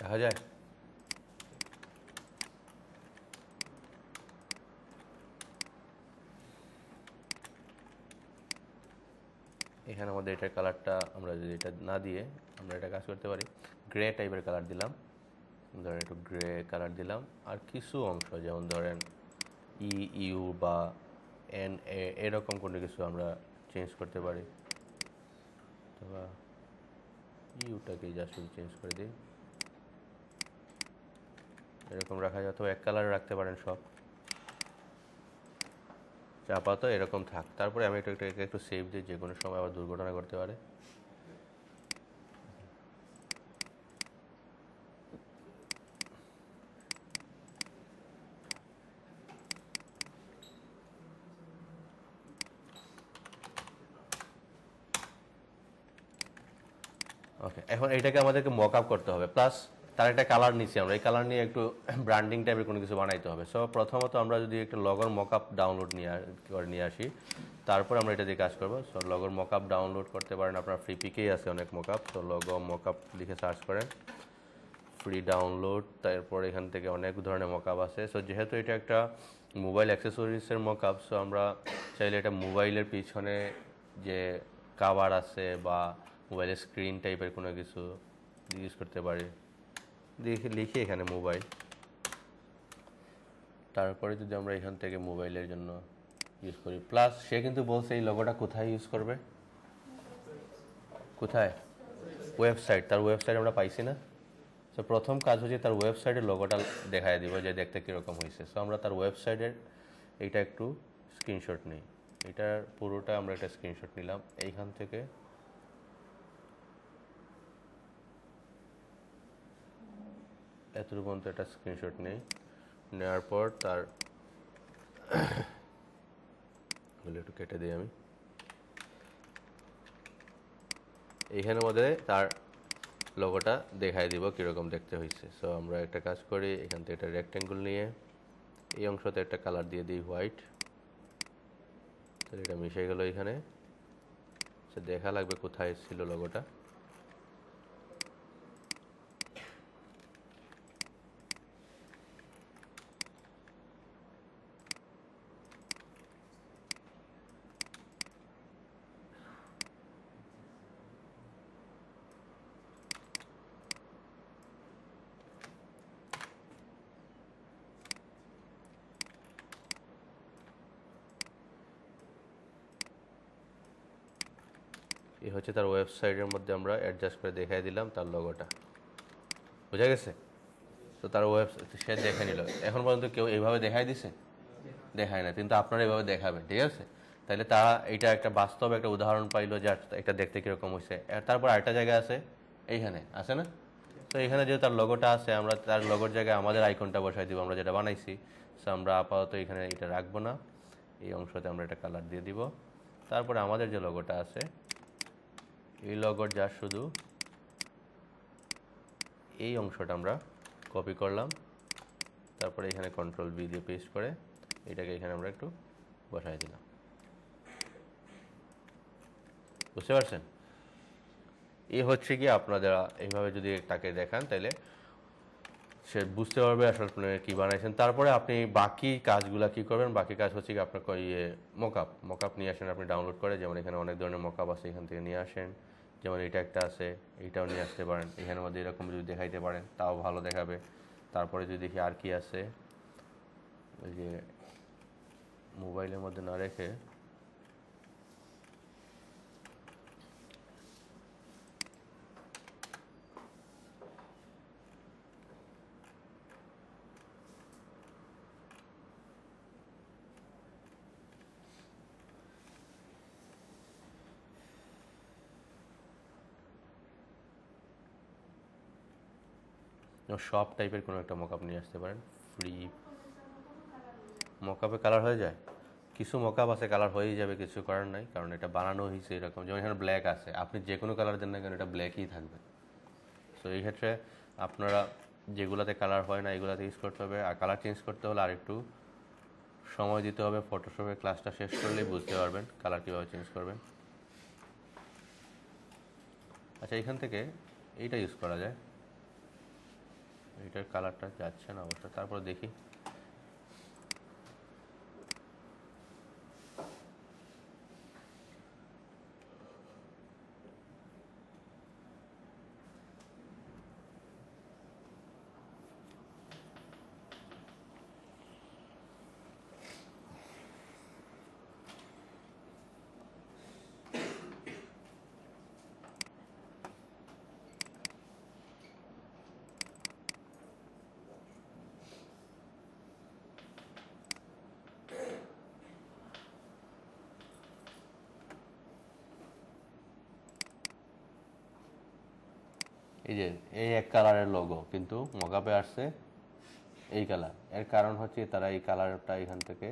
দেখা যায়? এখানে আমাদের এটার কালারটা আমরা যদি এটা না দিয়ে আমরা এটা কাজ করতে পারি, গ্রে টাইপের কালার দিলাম, ধরেন একটু গ্রে কালার দিলাম, আর কিছু অংশ যেমন ধরেন ই ইউ বা এন এ এরকম কোনো কিছু আমরা চেঞ্জ করতে পারি, অথবা ইউটাকে জাস্ট চেঞ্জ করে দিই, এরকম রাখা যায়, অথবা এক কালারে রাখতে পারেন সব, আপাতত এরকম থাক। তারপরে আমি একটু সেভ দিই, যে কোনো সময় আবার দুর্ঘটনা ঘটতে পারে। ওকে, এখন এইটাকে আমাদেরকে মক আপ করতে হবে, প্লাস তার একটা কালার নিচ্ছি আমরা, এই কালার নিয়ে একটু ব্র্যান্ডিং টাইপের কোনো কিছু বানাইতে হবে। সো প্রথমত আমরা যদি একটা লগোর মক আপ ডাউনলোড নিয়ে আসি, তারপর আমরা এটা দিয়ে কাজ করবো। সো লগোর মক আপ ডাউনলোড করতে পারেন আপনার, ফ্রি পিকেই আছে অনেক মক আপ। তো লগো মক আপ লিখে সার্চ করেন, ফ্রি ডাউনলোড, তারপর এখান থেকে অনেক ধরনের মক আপ আছে। সো যেহেতু এটা একটা মোবাইল অ্যাক্সেসরিজের মক আপ, সো আমরা চাইলে এটা মোবাইলের পিছনে যে কাভার আছে বা মোবাইলের স্ক্রিন টাইপের কোনো কিছু ইউজ করতে পারি, লিখে এখানে মোবাইল, তারপরে যদি আমরা এখান থেকে মোবাইলের জন্য ইউজ করি, প্লাস সে কিন্তু বলছে এই লোগোটা কোথায় ইউজ করবে, কোথায়, ওয়েবসাইট, তার ওয়েবসাইট আমরা পাইছি না। সো প্রথম কাজ হচ্ছে তার ওয়েবসাইটের লোগোটা দেখায় দিব যে দেখতে কীরকম হয়েছে। সো আমরা তার ওয়েবসাইটের এইটা একটু স্ক্রিনশট নিই, এটার পুরোটা আমরা একটা স্ক্রিনশট নিলাম, এইখান থেকে এতটুকু পর্যন্ত একটা স্ক্রিনশট নেই, নেওয়ার পর তার একটু কেটে দিই আমি, এইখানের মধ্যে তার লোগোটা দেখাই দিব কীরকম দেখতে হয়েছে। সো আমরা একটা কাজ করি, এখান থেকে একটা রেক্ট্যাঙ্গল নিয়ে এই অংশতে একটা কালার দিয়ে দিই হোয়াইট, তাহলে এটা মিশে গেল এখানে। সে দেখা লাগবে কোথায় ছিল লোগোটা, এই হচ্ছে তার ওয়েবসাইটের মধ্যে আমরা অ্যাডজাস্ট করে দেখাই দিলাম তার লোগোটা, বুঝা গেছে? তো তার ওয়েবসাইট সে দেখে নিল। এখন পর্যন্ত কেউ এইভাবে দেখাই দিছে? দেখায় না, কিন্তু আপনারা এইভাবে দেখাবেন, ঠিক আছে? তাহলে তারা এটা একটা বাস্তব একটা উদাহরণ পাইলো যে একটা দেখতে কীরকম হয়েছে। তারপর আরেকটা জায়গা আছে, এইখানে আছে না? তো এখানে যেহেতু তার লোগোটা আছে, আমরা তার লোগোর জায়গায় আমাদের আইকনটা বসাই দিব, আমরা যেটা বানাইছি। সো আমরা আপাতত এখানে এটা রাখবো না, এই অংশতে আমরা এটা কালার দিয়ে দিব। তারপরে আমাদের যে লোগোটা আছে, এই লোগোর যা শুধু এই অংশটা আমরা কপি করলাম, তারপরে এখানে কন্ট্রোল ভি দিয়ে পেস্ট করে এটাকে এখানে আমরা একটু বসাই দিলাম। বুঝতে পারছেন? এই হচ্ছে কি আপনারা এইভাবে যদি তাকে দেখান তাহলে সে বুঝতে পারবে আসলে আপনি কী বানাইছেন। তারপরে আপনি বাকি কাজগুলো কি করবেন? বাকি কাজ হচ্ছে কি আপনার মকআপ নিয়ে আসেন আপনি ডাউনলোড করে। যেমন এখানে অনেক ধরনের মকআপ আছে, এখান থেকে নিয়ে আসেন। যেমন এটা একটা আছে, এইটাও নিয়ে আসতে পারেন। এখানের মধ্যে এরকম যদি দেখাইতে পারেন তাও ভালো দেখাবে। তারপরে যদি দেখি আর কি আছে, ওই যে মোবাইলের মধ্যে না রেখে সব টাইপের কোনো একটা মকআপ নিয়ে আসতে পারেন। ফ্রি মকআপে কালার হয়ে যায়, কিছু মকআপ আছে কালার হয়েই যাবে, কিছু করার নাই, কারণ এটা বানানো হয়েছে এরকম। যেমন এখানে ব্ল্যাক আছে, আপনি যে কোনো কালার দেন না কেন এটা ব্ল্যাকই থাকবে। সো এই ক্ষেত্রে আপনারা যেগুলোতে কালার হয় না এগুলোতে ইউজ করতে হবে। আর কালার চেঞ্জ করতে হলে আরেকটু সময় দিতে হবে। ফটোশপের ক্লাসটা শেষ করলেই বুঝতে পারবেন কালার কীভাবে চেঞ্জ করবেন। আচ্ছা, এখান থেকে এইটা ইউজ করা যায়, এটার কালারটা যাচ্ছে না অবশ্য, তারপর দেখি। এই যে এই এক কালারের লোগো, কিন্তু মকআপে আসছে এই কালার। এর কারণ হচ্ছে তারা এই কালারটা এখান থেকে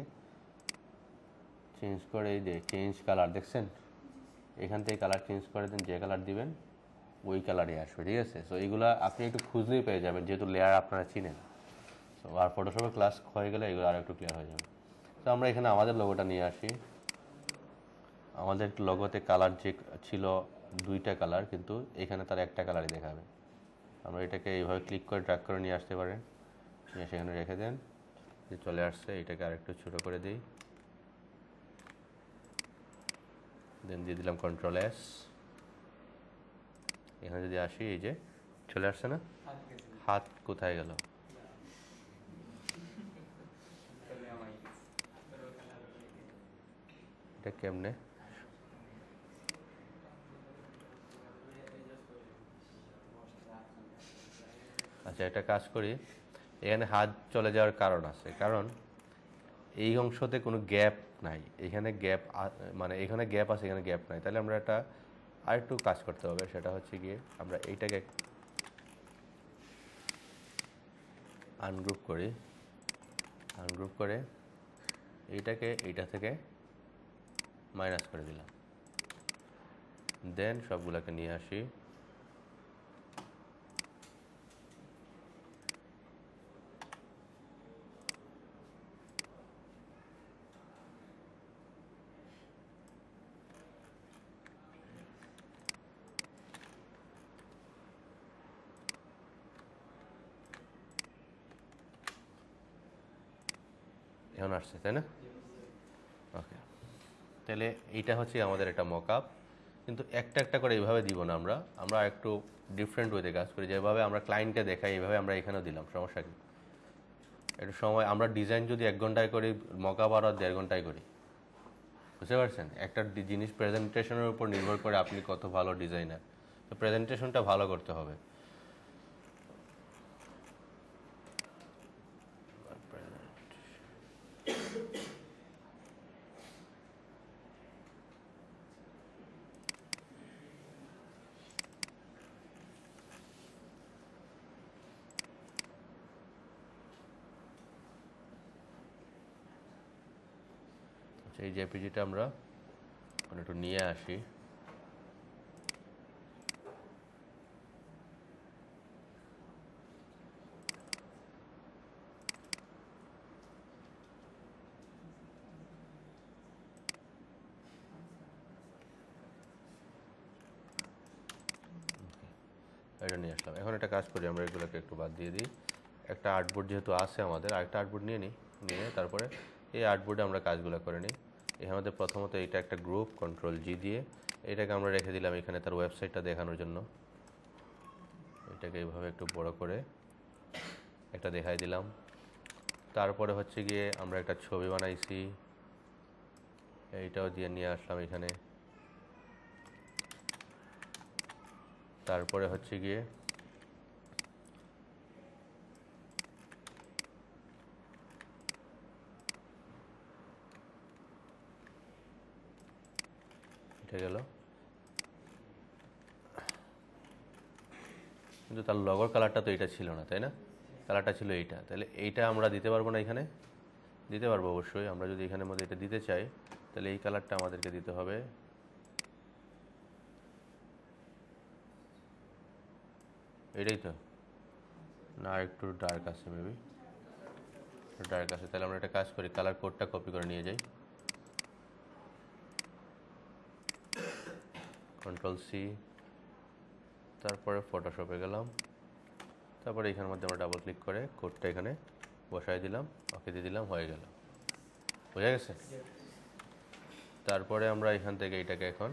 চেঞ্জ করে, এই যে চেঞ্জ কালার দেখছেন, এখান থেকে কালার চেঞ্জ করে দেন, যে কালার দিবেন ওই কালারই আসবে, ঠিক আছে? সো এইগুলো আপনি একটু খুঁজলেই পেয়ে যাবেন, যেহেতু লেয়ার আপনারা চিনেন। সো আর ফটোশপের ক্লাস হয়ে গেলে এগুলো আর একটু ক্লিয়ার হয়ে যাবে। তো আমরা এখানে আমাদের লোগোটা নিয়ে আসি। আমাদের লোগোতে কালার যে ছিল দুইটা কালার, কিন্তু এখানে তার একটা কালারই দেখাবে। আমরা এটাকে এইভাবে ক্লিক করে ড্র্যাগ করে নিয়ে আসতে পারেন, নিয়ে সেখানে রেখে দেন, যে চলে আসছে। এটাকে আরেকটু ছোটো করে দিই, দেন দিয়ে দিলাম কন্ট্রোল এস। এখানে যদি আসি, এই যে চলে আসছে না? হাত কোথায় গেল? এটা কেমনে? আচ্ছা, একটা কাজ করি, এখানে হাত চলে যাওয়ার কারণ আছে, কারণ এই অংশতে কোনো গ্যাপ নাই। এখানে গ্যাপ মানে এখানে গ্যাপ আছে, এখানে গ্যাপ নাই। তাহলে আমরা একটা আরেকটু কাজ করতে হবে, সেটা হচ্ছে গিয়ে আমরা এইটাকে আনগ্রুপ করি, আনগ্রুপ করে এইটাকে এইটা থেকে মাইনাস করে দিলাম। দেন সবগুলোকে নিয়ে আসি, এখন আসছে, তাই না? ওকে, তাহলে এইটা হচ্ছে আমাদের একটা মকআপ। কিন্তু একটা একটা করে এইভাবে দিব না, আমরা আমরা একটু ডিফারেন্ট ওয়েতে কাজ করি। যেভাবে আমরা ক্লায়েন্টকে দেখাই এইভাবে আমরা এখানেও দিলাম, সমস্যা কি? একটু সময়, আমরা ডিজাইন যদি 1 ঘন্টায় করি, মকআপ আরও 1.5 ঘন্টায় করি। বুঝতে পারছেন? একটা জিনিস প্রেজেন্টেশনের উপর নির্ভর করে আপনি কত ভালো ডিজাইনার। তো প্রেজেন্টেশনটা ভালো করতে হবে। আচ্ছা, এই জেপিজিটা আমরা একটু নিয়ে আসি। এটা নিয়ে আসলাম। এখন একটা কাজ করি, আমরা এগুলোকে একটু বাদ দিয়ে দিই। একটা আর্টবোর্ড যেহেতু আছে আমাদের, আরেকটা আর্টবোর্ড নিয়ে নিই। নিয়ে তারপরে এই আর্টবোর্ডে আমরা কাজগুলো করে নিই। এর মধ্যে প্রথমত এটা একটা গ্রুপ, কন্ট্রোল জি দিয়ে এটাকে আমরা রেখে দিলাম এখানে তার ওয়েবসাইটটা দেখানোর জন্য। এটাকে এইভাবে একটু বড় করে একটা দেখাই দিলাম। তারপরে হচ্ছে গিয়ে আমরা একটা ছবি বানাইছি, এইটাও দিয়ে নিয়ে আসলাম এখানে। তারপরে হচ্ছে গিয়ে এটা গেল, কিন্তু তার লগর কালারটা তো এটা ছিল না, তাই না? কালারটা ছিল এইটা, তাহলে এইটা আমরা দিতে পারবো না এখানে? দিতে পারবো অবশ্যই। আমরা যদি এখানের মধ্যে এটা দিতে চাই তাহলে এই কালারটা আমাদেরকে দিতে হবে। এটাই তো না, আর একটু ডার্ক আছে, মেবি ডার্ক আছে। তাহলে আমরা একটা কাজ করি, কালার কোডটা কপি করে নিয়ে যাই, কন্ট্রোল সি, তারপরে ফটোশপে গেলাম, তারপরে এখানের মধ্যে আমরা ডাবল ক্লিক করে কোডটা এখানে বসাই দিলাম, ওকে দিয়ে দিলাম, হয়ে গেল। বোঝা গেছে? তারপরে আমরা এখান থেকে এটাকে এখন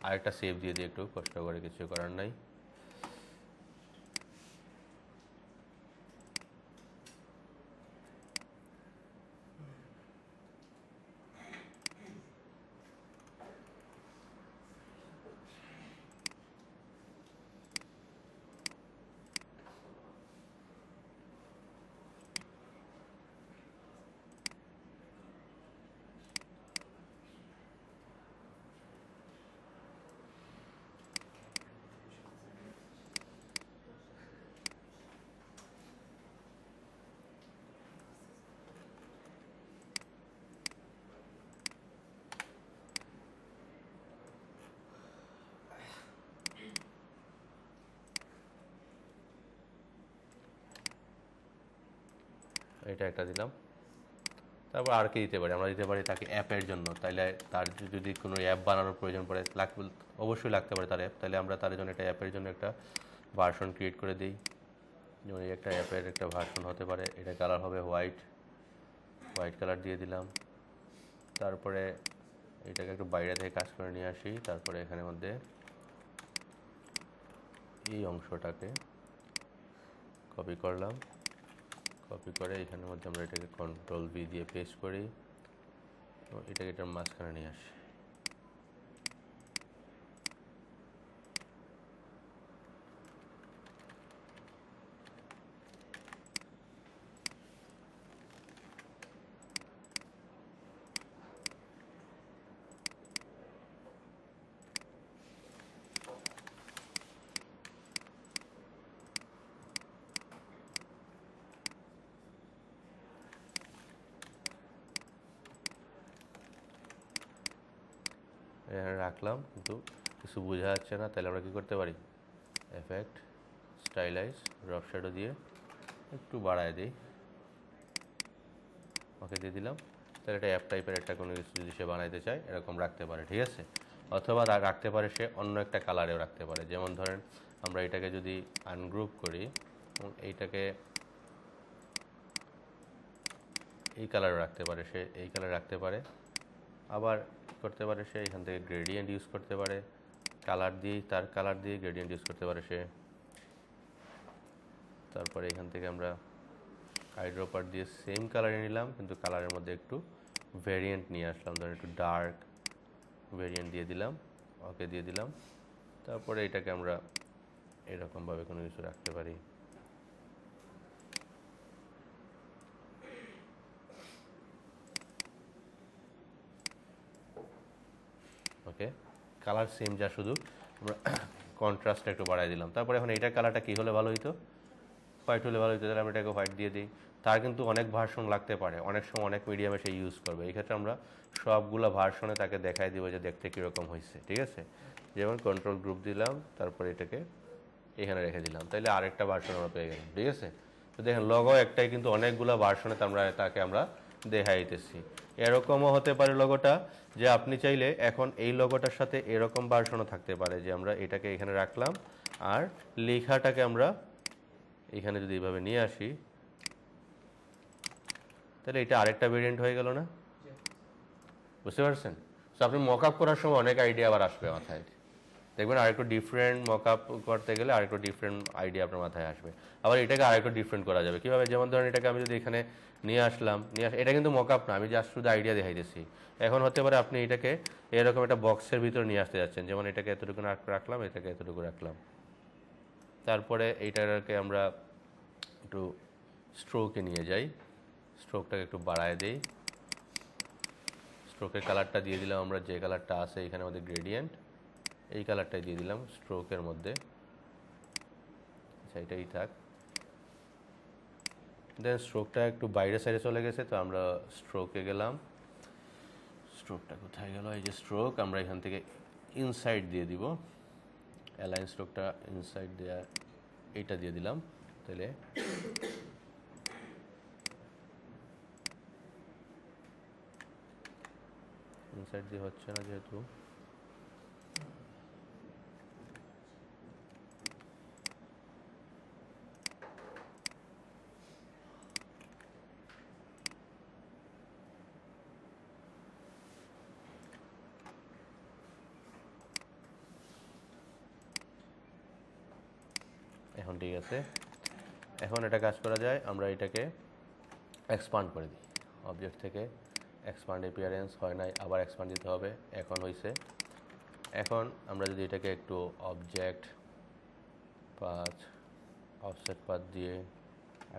আরেকটা সেভ দিয়ে দিই, একটু কষ্ট করে, কিছু করার নাই। এটা একটা দিলাম। তারপর আর কি দিতে পারি? আমরা দিতে পারি তাকে অ্যাপের জন্য, তাইলে তার যদি কোনো অ্যাপ বানানোর প্রয়োজন পড়ে, অবশ্যই লাগতে পারে তার অ্যাপ, তাহলে আমরা তার জন্য একটা অ্যাপের জন্য একটা ভার্সন ক্রিয়েট করে দিই। যেমন এই একটা অ্যাপের একটা ভার্সন হতে পারে, এটা কালার হবে হোয়াইট, হোয়াইট কালার দিয়ে দিলাম। তারপরে এটাকে একটু বাইরে থেকে কাজ করে নিয়ে আসি। তারপরে এখানের মধ্যে এই অংশটাকে কপি করলাম, কপি করে এখানের মধ্যে আমরা এটাকে কন্ট্রোল ভি দিয়ে পেস্ট করি, এটাকে এটার মাঝখানে নিয়ে আসি। এখানে রাখলাম, কিন্তু কিছু বোঝা যাচ্ছে না, তাহলে আমরা কী করতে পারি? এফেক্ট, স্টাইলাইজ, ড্রপ শ্যাডো দিয়ে একটু বাড়ায় দিই, ওকে দিয়ে দিলাম। তাহলে এটা অ্যাপ টাইপের একটা কোনো কিছু যদি সে বানাইতে চায় এরকম রাখতে পারে, ঠিক আছে? অথবা রাখতে পারে সে অন্য একটা কালারেও রাখতে পারে। যেমন ধরেন আমরা এটাকে যদি আনগ্রুপ করি, এইটাকে এই কালারে রাখতে পারে, সে এই কালারে রাখতে পারে। আবার করতে পারে সে এখান থেকে গ্রেডিয়েন্ট ইউজ করতে পারে, কালার দিয়ে, তার কালার দিয়ে গ্রেডিয়েন্ট ইউজ করতে পারে সে। তারপরে এখান থেকে আমরা আইড্রপার দিয়ে সেম কালারে নিলাম, কিন্তু কালারের মধ্যে একটু ভেরিয়েন্ট নিয়ে আসলাম, ধরেন একটু ডার্ক ভেরিয়েন্ট দিয়ে দিলাম, ওকে দিয়ে দিলাম। তারপরে এটাকে আমরা এরকমভাবে কোনো কিছু রাখতে পারি। ওকে, কালার সেম, যা শুধু আমরা কন্ট্রাস্টটা একটু বাড়াই দিলাম। তারপরে এখন এইটার কালারটা কী হলে ভালো হইতো? হোয়াইট হলে ভালো হইতো। তাহলে আমরা এটাকে হোয়াইট দিয়ে দিই। তার কিন্তু অনেক ভার্সন লাগতে পারে, অনেক সময় অনেক মিডিয়ামে সে ইউজ করবে। এই ক্ষেত্রে আমরা সবগুলো ভার্সনে তাকে দেখাই দিব যে দেখতে কীরকম হয়েছে, ঠিক আছে? যেমন কন্ট্রোল গ্রুপ দিলাম, তারপরে এটাকে এখানে রেখে দিলাম, তাইলে আরেকটা ভার্সন আমরা পেয়ে গেলাম, ঠিক আছে? তো দেখেন লগো একটাই কিন্তু অনেকগুলো ভার্সনে তাকে আমরা দেখাই দিতেছি। এরকমও হতে পারে লগোটা যে আপনি চাইলে এখন এই লগোটার সাথে এরকম ভার্সনও থাকতে পারে যে আমরা এটাকে এখানে রাখলাম আর লেখাটাকে আমরা এখানে যদি এইভাবে নিয়ে আসি, তাহলে এটা আরেকটা ভেরিয়েন্ট হয়ে গেল না? বুঝতে পারছেন? সো আপনি মক আপ করার সময় অনেক আইডিয়া আবার আসবে মাথায়, দেখবেন আরেকটু ডিফারেন্ট মক আপ করতে গেলে আরেকটু ডিফারেন্ট আইডিয়া আপনার মাথায় আসবে। আবার এটাকে আরেকটু ডিফারেন্ট করা যাবে কীভাবে? যেমন ধরেন এটাকে আমি যদি এখানে নিয়ে আসলাম, এটা কিন্তু মক আপ না, আমি জাস্ট শুধু আইডিয়া দেখাইতেছি। এখন হতে পারে আপনি এটাকে এরকম একটা বক্সের ভিতরে নিয়ে আসতে যাচ্ছেন, যেমন এটাকে এতটুকু রাখলাম, এটাকে এতটুকু রাখলাম। তারপরে এইটাকে আমরা একটু স্ট্রোকে নিয়ে যাই, স্ট্রোকটাকে একটু বাড়ায় দিই, স্ট্রোকের কালারটা দিয়ে দিলাম আমরা যে কালারটা আছে এখানে আমাদের গ্রেডিয়েন্ট, এই কালারটাই দিয়ে দিলাম স্ট্রোকের মধ্যে। আচ্ছা, এটাই থাক। দেন স্ট্রোকটা একটু বাইরের সাইডে চলে গেছে, তো আমরা স্ট্রোকে গেলাম। স্ট্রোকটা কোথায় গেল? এই যে স্ট্রোক, আমরা এখান থেকে ইনসাইড দিয়ে দিব, অ্যালাইন স্ট্রোকটা ইনসাইড দেওয়া, এইটা দিয়ে দিলাম। তাহলে ইনসাইড দিয়ে হচ্ছে না যেহেতু, এখন ঠিক আছে। এখন এটা কাজ করা যায়, আমরা এটাকে এক্সপান্ড করে দিই। অবজেক্ট থেকে এক্সপান্ড অ্যাপিয়ারেন্স হয় নাই, আবার এক্সপান্ড দিতে হবে, এখন হয়েছে। এখন আমরা যদি এটাকে একটু অবজেক্ট পাথ, অফসেট পাথ দিয়ে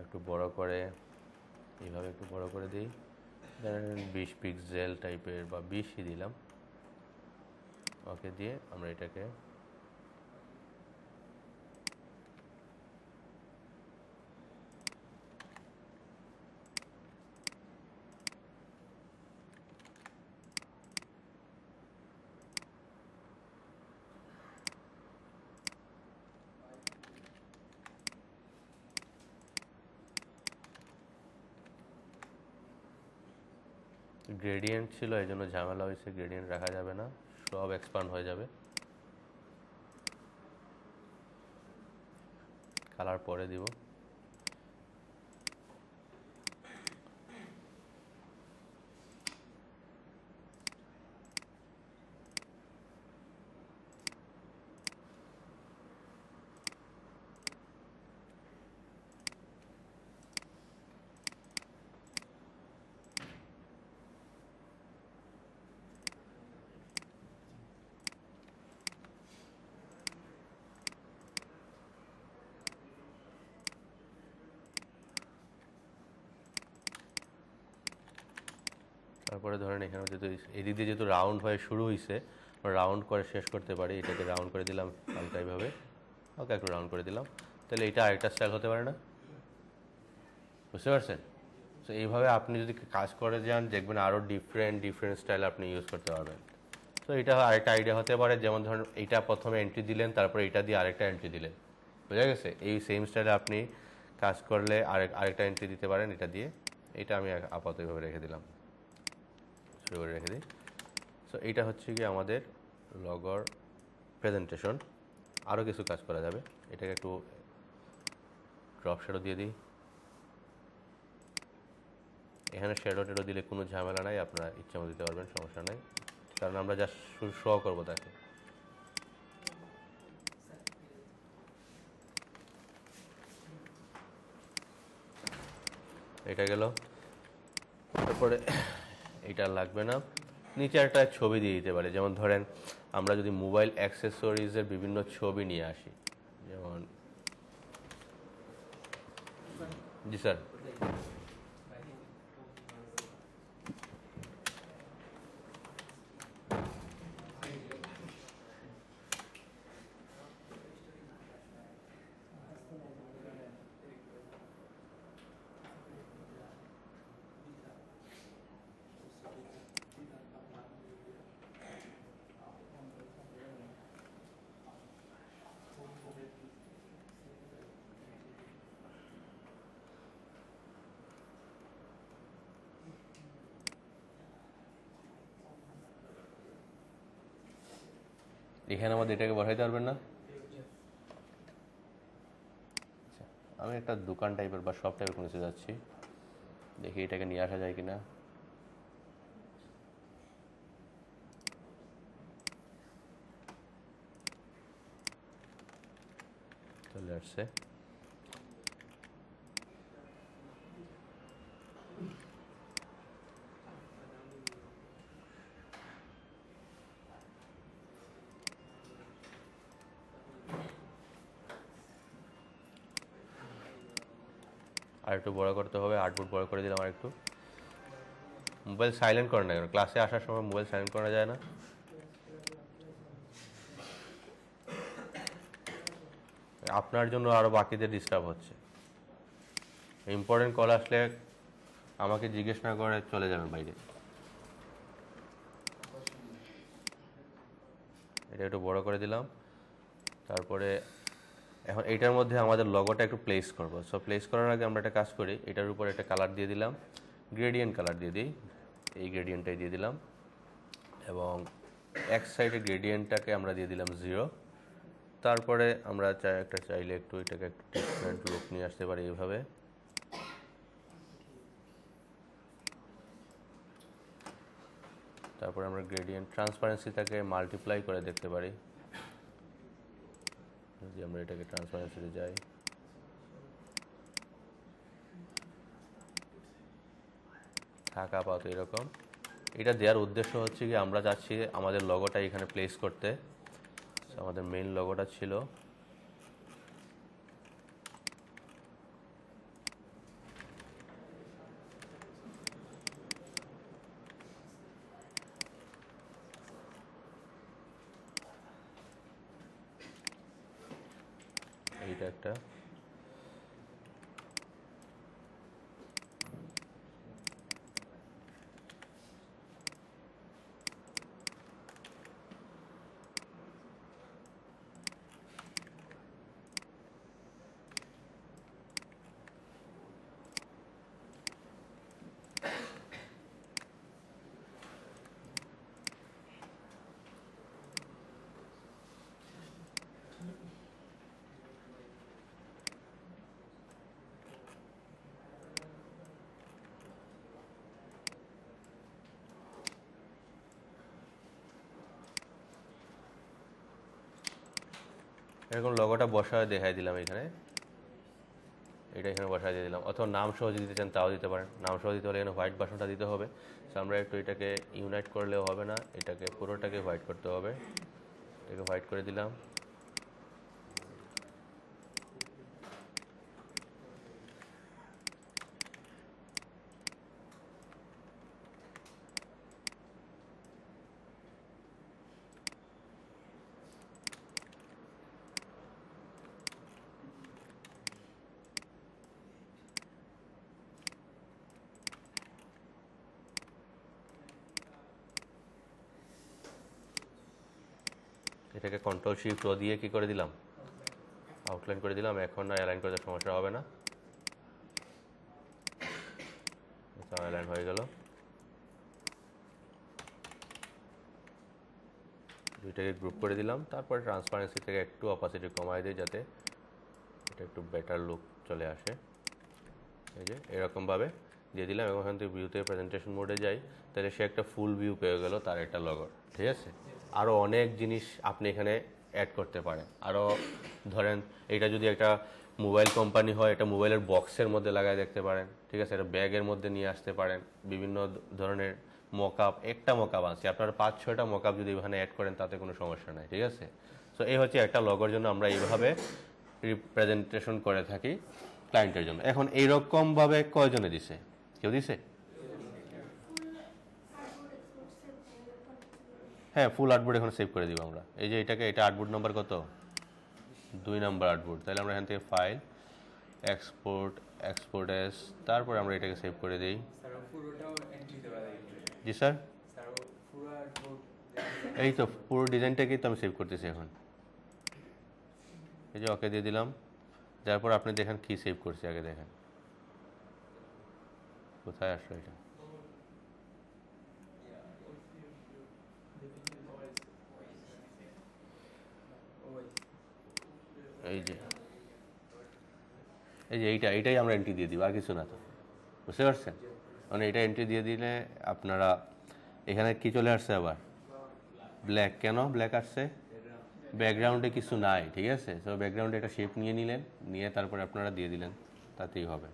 একটু বড় করে, এইভাবে একটু বড় করে দিই, ধরেন 20 পিক্সেল টাইপের বা 20ই দিলাম, ওকে দিয়ে আমরা এটাকে গ্রেডিয়েন্ট ছিল এই জন্য ঝামেলা হয়েছে, গ্রেডিয়েন্ট রাখা যাবে না, সব এক্সপান্ড হয়ে যাবে। কালার পরে দিব। তারপরে ধরেন এখানে যেহেতু এদিক দিয়ে যেহেতু রাউন্ড হয়ে শুরু হয়েছে, রাউন্ড করে শেষ করতে পারি। এটাকে রাউন্ড করে দিলাম হালকা এইভাবে, ওকে একটু রাউন্ড করে দিলাম, তাহলে এটা আরেকটা স্টাইল হতে পারে না? বুঝতে পারছেন? তো এইভাবে আপনি যদি কাজ করে যান দেখবেন আরও ডিফারেন্ট স্টাইল আপনি ইউজ করতে পারবেন। তো এটা আরেকটা আইডিয়া হতে পারে, যেমন ধরুন এইটা প্রথমে এন্ট্রি দিলেন, তারপরে এটা দিয়ে আরেকটা এন্ট্রি দিলেন, বোঝা গেছে? এই সেম স্টাইলে আপনি কাজ করলে আরেকটা এন্ট্রি দিতে পারেন এটা দিয়ে। এটা আমি আপাতত এইভাবে রেখে দিলাম, শুরু করে রেখে দিই। সো এইটা হচ্ছে কি আমাদের লগর প্রেজেন্টেশন। আরও কিছু কাজ করা যাবে, এটাকে একটু ড্রপ শ্যাডো দিয়ে দিই। এখানে শ্যাডো টেডো দিলে কোনো ঝামেলা নাই, আপনারা ইচ্ছা মতো দিতে পারবেন, সমস্যা নাই, কারণ আমরা জাস্ট শো করবো তাকে। এটা গেল, তারপরে এটা লাগবে না, নিচে একটা ছবি দিয়ে দিতে পারি। যেমন ধরেন আমরা যদি মোবাইল অ্যাক্সেসরিজের বিভিন্ন ছবি নিয়ে আসি, যেমন জি স্যার, এখানে আমাদের এটাকে বসাইতে পারবেন না? আমি একটা দোকান টাইপের বা শপ টাইপের কোনো কিছু যাচ্ছি, দেখি এটাকে নিয়ে আসা যায় কিনা। চলে আসছে। আর একটু বড় করতে হবে, 8 ফুট বড় করে দিলাম আর একটু। মোবাইল সাইলেন্ট করে না কেন? ক্লাসে আসার সময় মোবাইল সাইলেন্ট করা যায় না? আপনার জন্য আরও বাকিদের ডিস্টার্ব হচ্ছে। ইম্পর্টেন্ট কল আসলে আমাকে জিজ্ঞেস না করে চলে যাবেন বাইরে। এটা একটু বড় করে দিলাম। তারপরে এখন এইটার মধ্যে আমাদের লগোটা একটু প্লেস করব। সো প্লেস করার আগে আমরা একটা কাজ করি, এটার উপর একটা কালার দিয়ে দিলাম, গ্রেডিয়েন্ট কালার দিয়ে দিই। এই গ্রেডিয়েন্টটাই দিয়ে দিলাম এবং এক সাইডে গ্রেডিয়েন্টটাকে আমরা দিয়ে দিলাম 0। তারপরে আমরা চাইলে একটু এটাকে একটু ডিফারেন্ট লুক নিয়ে আসতে পারি এইভাবে। তারপরে আমরা গ্রেডিয়েন্ট ট্রান্সপারেন্সিটাকে মাল্টিপ্লাই করে দেখতে পারি। যদি আমরা এটাকে ট্রান্সপারেন্সিতে যাই, থাকা আপাতত এরকম। এটা দেওয়ার উদ্দেশ্য হচ্ছে কি, আমরা চাচ্ছি আমাদের লগোটা এখানে প্লেস করতে। আমাদের মেইন লগোটা ছিল এইটা একটা। এরকম লগোটা বসায় দেখাই দিলাম এখানে। এটা এখানে বসায় দিয়ে দিলাম, অথবা নাম সহ যদি দিতে চান তাও দিতে পারেন। নাম সহ দিতে হলে এখানে হোয়াইট বাটনটা দিতে হবে। সো আমরা একটু এটাকে ইউনাইট করলেও হবে না, এটাকে পুরোটাকে হোয়াইট করতে হবে। এটাকে হোয়াইট করে দিলাম। এটাকে কন্ট্রোল শিফট ও দিয়ে কি করে দিলাম, আউটলাইন করে দিলাম। এখন আর অ্যালাইন করতে সমস্যা হবে না, অ্যালাইন হয়ে গেল। দুইটাকে গ্রুপ করে দিলাম। তারপরে ট্রান্সপারেন্সি থেকে একটু অপাসিটি কমাই দিই যাতে এটা একটু বেটার লুক চলে আসে। এই যে এরকমভাবে দিয়ে দিলাম। এবং ওখান থেকে ভিউতে প্রেজেন্টেশন মোডে যাই, তাহলে সে একটা ফুল ভিউ পেয়ে গেল তার একটা লগোর। ঠিক আছে, আরও অনেক জিনিস আপনি এখানে অ্যাড করতে পারেন। আরও ধরেন এটা যদি একটা মোবাইল কোম্পানি হয়, এটা মোবাইলের বক্সের মধ্যে লাগায় দেখতে পারেন। ঠিক আছে, এটা ব্যাগের মধ্যে নিয়ে আসতে পারেন, বিভিন্ন ধরনের মকআপ, একটা মকআপ আনছি, আপনারা 5-6টা মকআপ যদি এখানে অ্যাড করেন তাতে কোনো সমস্যা নাই, ঠিক আছে। সো এই হচ্ছে একটা লগোর জন্য আমরা এইভাবে রিপ্রেজেন্টেশন করে থাকি ক্লায়েন্টের জন্য। এখন এইরকমভাবে কয়জনে দিছে, কেউ দিছে? হ্যাঁ, ফুল আর্টবোর্ড এখন সেভ করে দিব আমরা। এই যে এটা আর্টবোর্ড নাম্বার কত? 2 নাম্বার আর্টবোর্ড। তাহলে আমরা এখান থেকে ফাইল, এক্সপোর্ট এস, তারপরে আমরা এটাকে সেভ করে দিই। জি স্যার, এই তো পুরো ডিজাইনটাকেই তো আমি সেভ করতেছি এখন। এই যে ওকে দিয়ে দিলাম, তারপর আপনি দেখেন কি সেভ করছি, আগে দেখেন কোথায় আসলো এটা। এই যে এইটাই আমরা এন্ট্রি দিয়ে দিব, আর কিছু না তো, বুঝতে পারছেন? মানে এটা এন্ট্রি দিয়ে দিলে আপনারা এখানে কি চলে আসছে আবার ব্ল্যাক। কেন ব্ল্যাক আসছে? ব্যাকগ্রাউন্ডে কিছু নাই, ঠিক আছে। তো ব্যাকগ্রাউন্ডে একটা শেপ নিয়ে নিলেন, নিয়ে তারপরে আপনারা দিয়ে দিলেন, তাতেই হবে।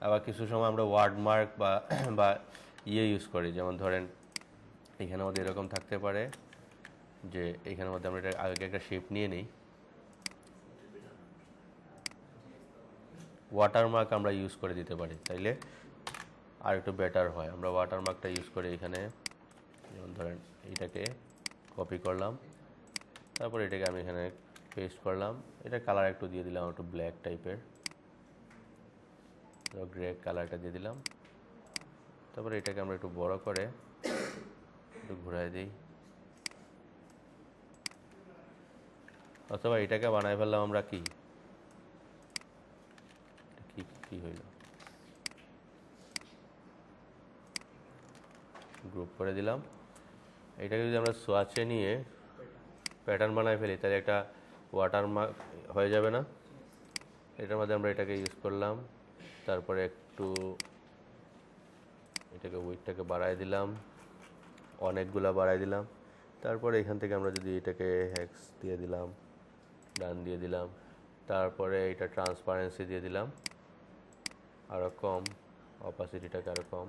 আবার কিছু সময় আমরা ওয়ার্ডমার্ক বা ইউজ করি, যেমন ধরেন এখানে মধ্যে এরকম থাকতে পারে যে এখানের মধ্যে আমরা এটা আগে একটা শেপ নিয়ে নিই। ওয়াটারমার্ক আমরা ইউজ করে দিতে পারি, তাইলে আর একটু বেটার হয়। আমরা ওয়াটারমার্কটা ইউজ করি এখানে, যেমন ধরেন এইটাকে কপি করলাম, তারপর এটাকে আমি এখানে পেস্ট করলাম, এটা কালার একটু দিয়ে দিলাম, একটু ব্ল্যাক টাইপের, গ্রে কালারটা দিয়ে দিলাম। তারপরে এটাকে আমরা একটু বড় করে একটু ঘুরাই দিই, অথবা এটাকে বানাই ফেললাম আমরা কি কি হইল, গ্রুপ করে দিলাম। এটাকে যদি আমরা সোয়াচে নিয়ে প্যাটার্ন বানাই ফেলি, তাহলে একটা ওয়াটারমার্ক হয়ে যাবে না? এটার মধ্যে আমরা এটাকে ইউজ করলাম, তারপরে একটু এটাকে উইডটাকে বাড়াই দিলাম, অনেকগুলা বাড়াই দিলাম। তারপরে এখান থেকে আমরা যদি এটাকে হেক্স দিয়ে দিলাম, ডান দিয়ে দিলাম, তারপরে এটা ট্রান্সপারেন্সি দিয়ে দিলাম আরও কম, অপাসিটিটাকে আরও কম।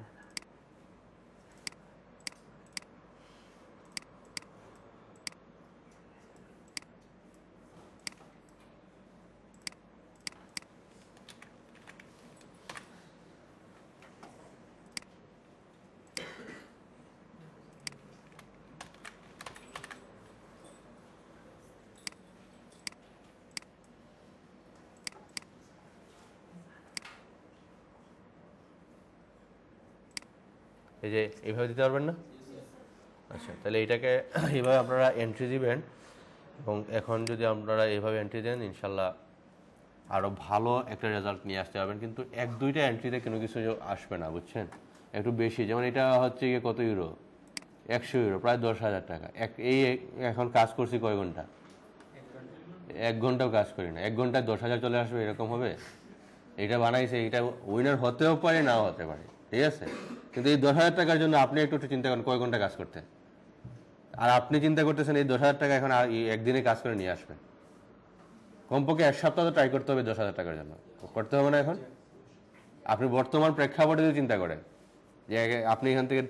এই যে এইভাবে দিতে পারবেন না? আচ্ছা, তাহলে এইটাকে এইভাবে আপনারা এন্ট্রি দিবেন, এবং এখন যদি আপনারা এইভাবে এন্ট্রি দেন, ইনশাল্লাহ আরও ভালো একটা রেজাল্ট নিয়ে আসতে পারবেন। কিন্তু 1-2টা এন্ট্রিতে কোনো কিছু আসবে না, বুঝছেন? একটু বেশি, যেমন এটা হচ্ছে গিয়ে কত ইউরো, 100 ইউরো, প্রায় 10,000 টাকা। এই এখন কাজ করছি কয় ঘন্টা? 1 ঘন্টাও কাজ করি না, 1 ঘন্টায় 10,000 চলে আসবে, এরকম হবে? এটা বানাইছে, এটা উইনার হতেও পারে, নাও হতে পারে, ঠিক আছে। কিন্তু এই 10,000 টাকার জন্য আপনি একটু চিন্তা করেন কয় ঘন্টা কাজ করতে, আর আপনি চিন্তা করতেছেন এই 10,000 টাকা এখন একদিনে কাজ করে নিয়ে আসবেন। কমপক্ষে 1 সপ্তাহ তো ট্রাই করতে হবে 10,000 টাকার জন্য, করতে হবে না? এখন আপনি বর্তমান প্রেক্ষাপটে যদি চিন্তা করেন যে আপনি এখান থেকে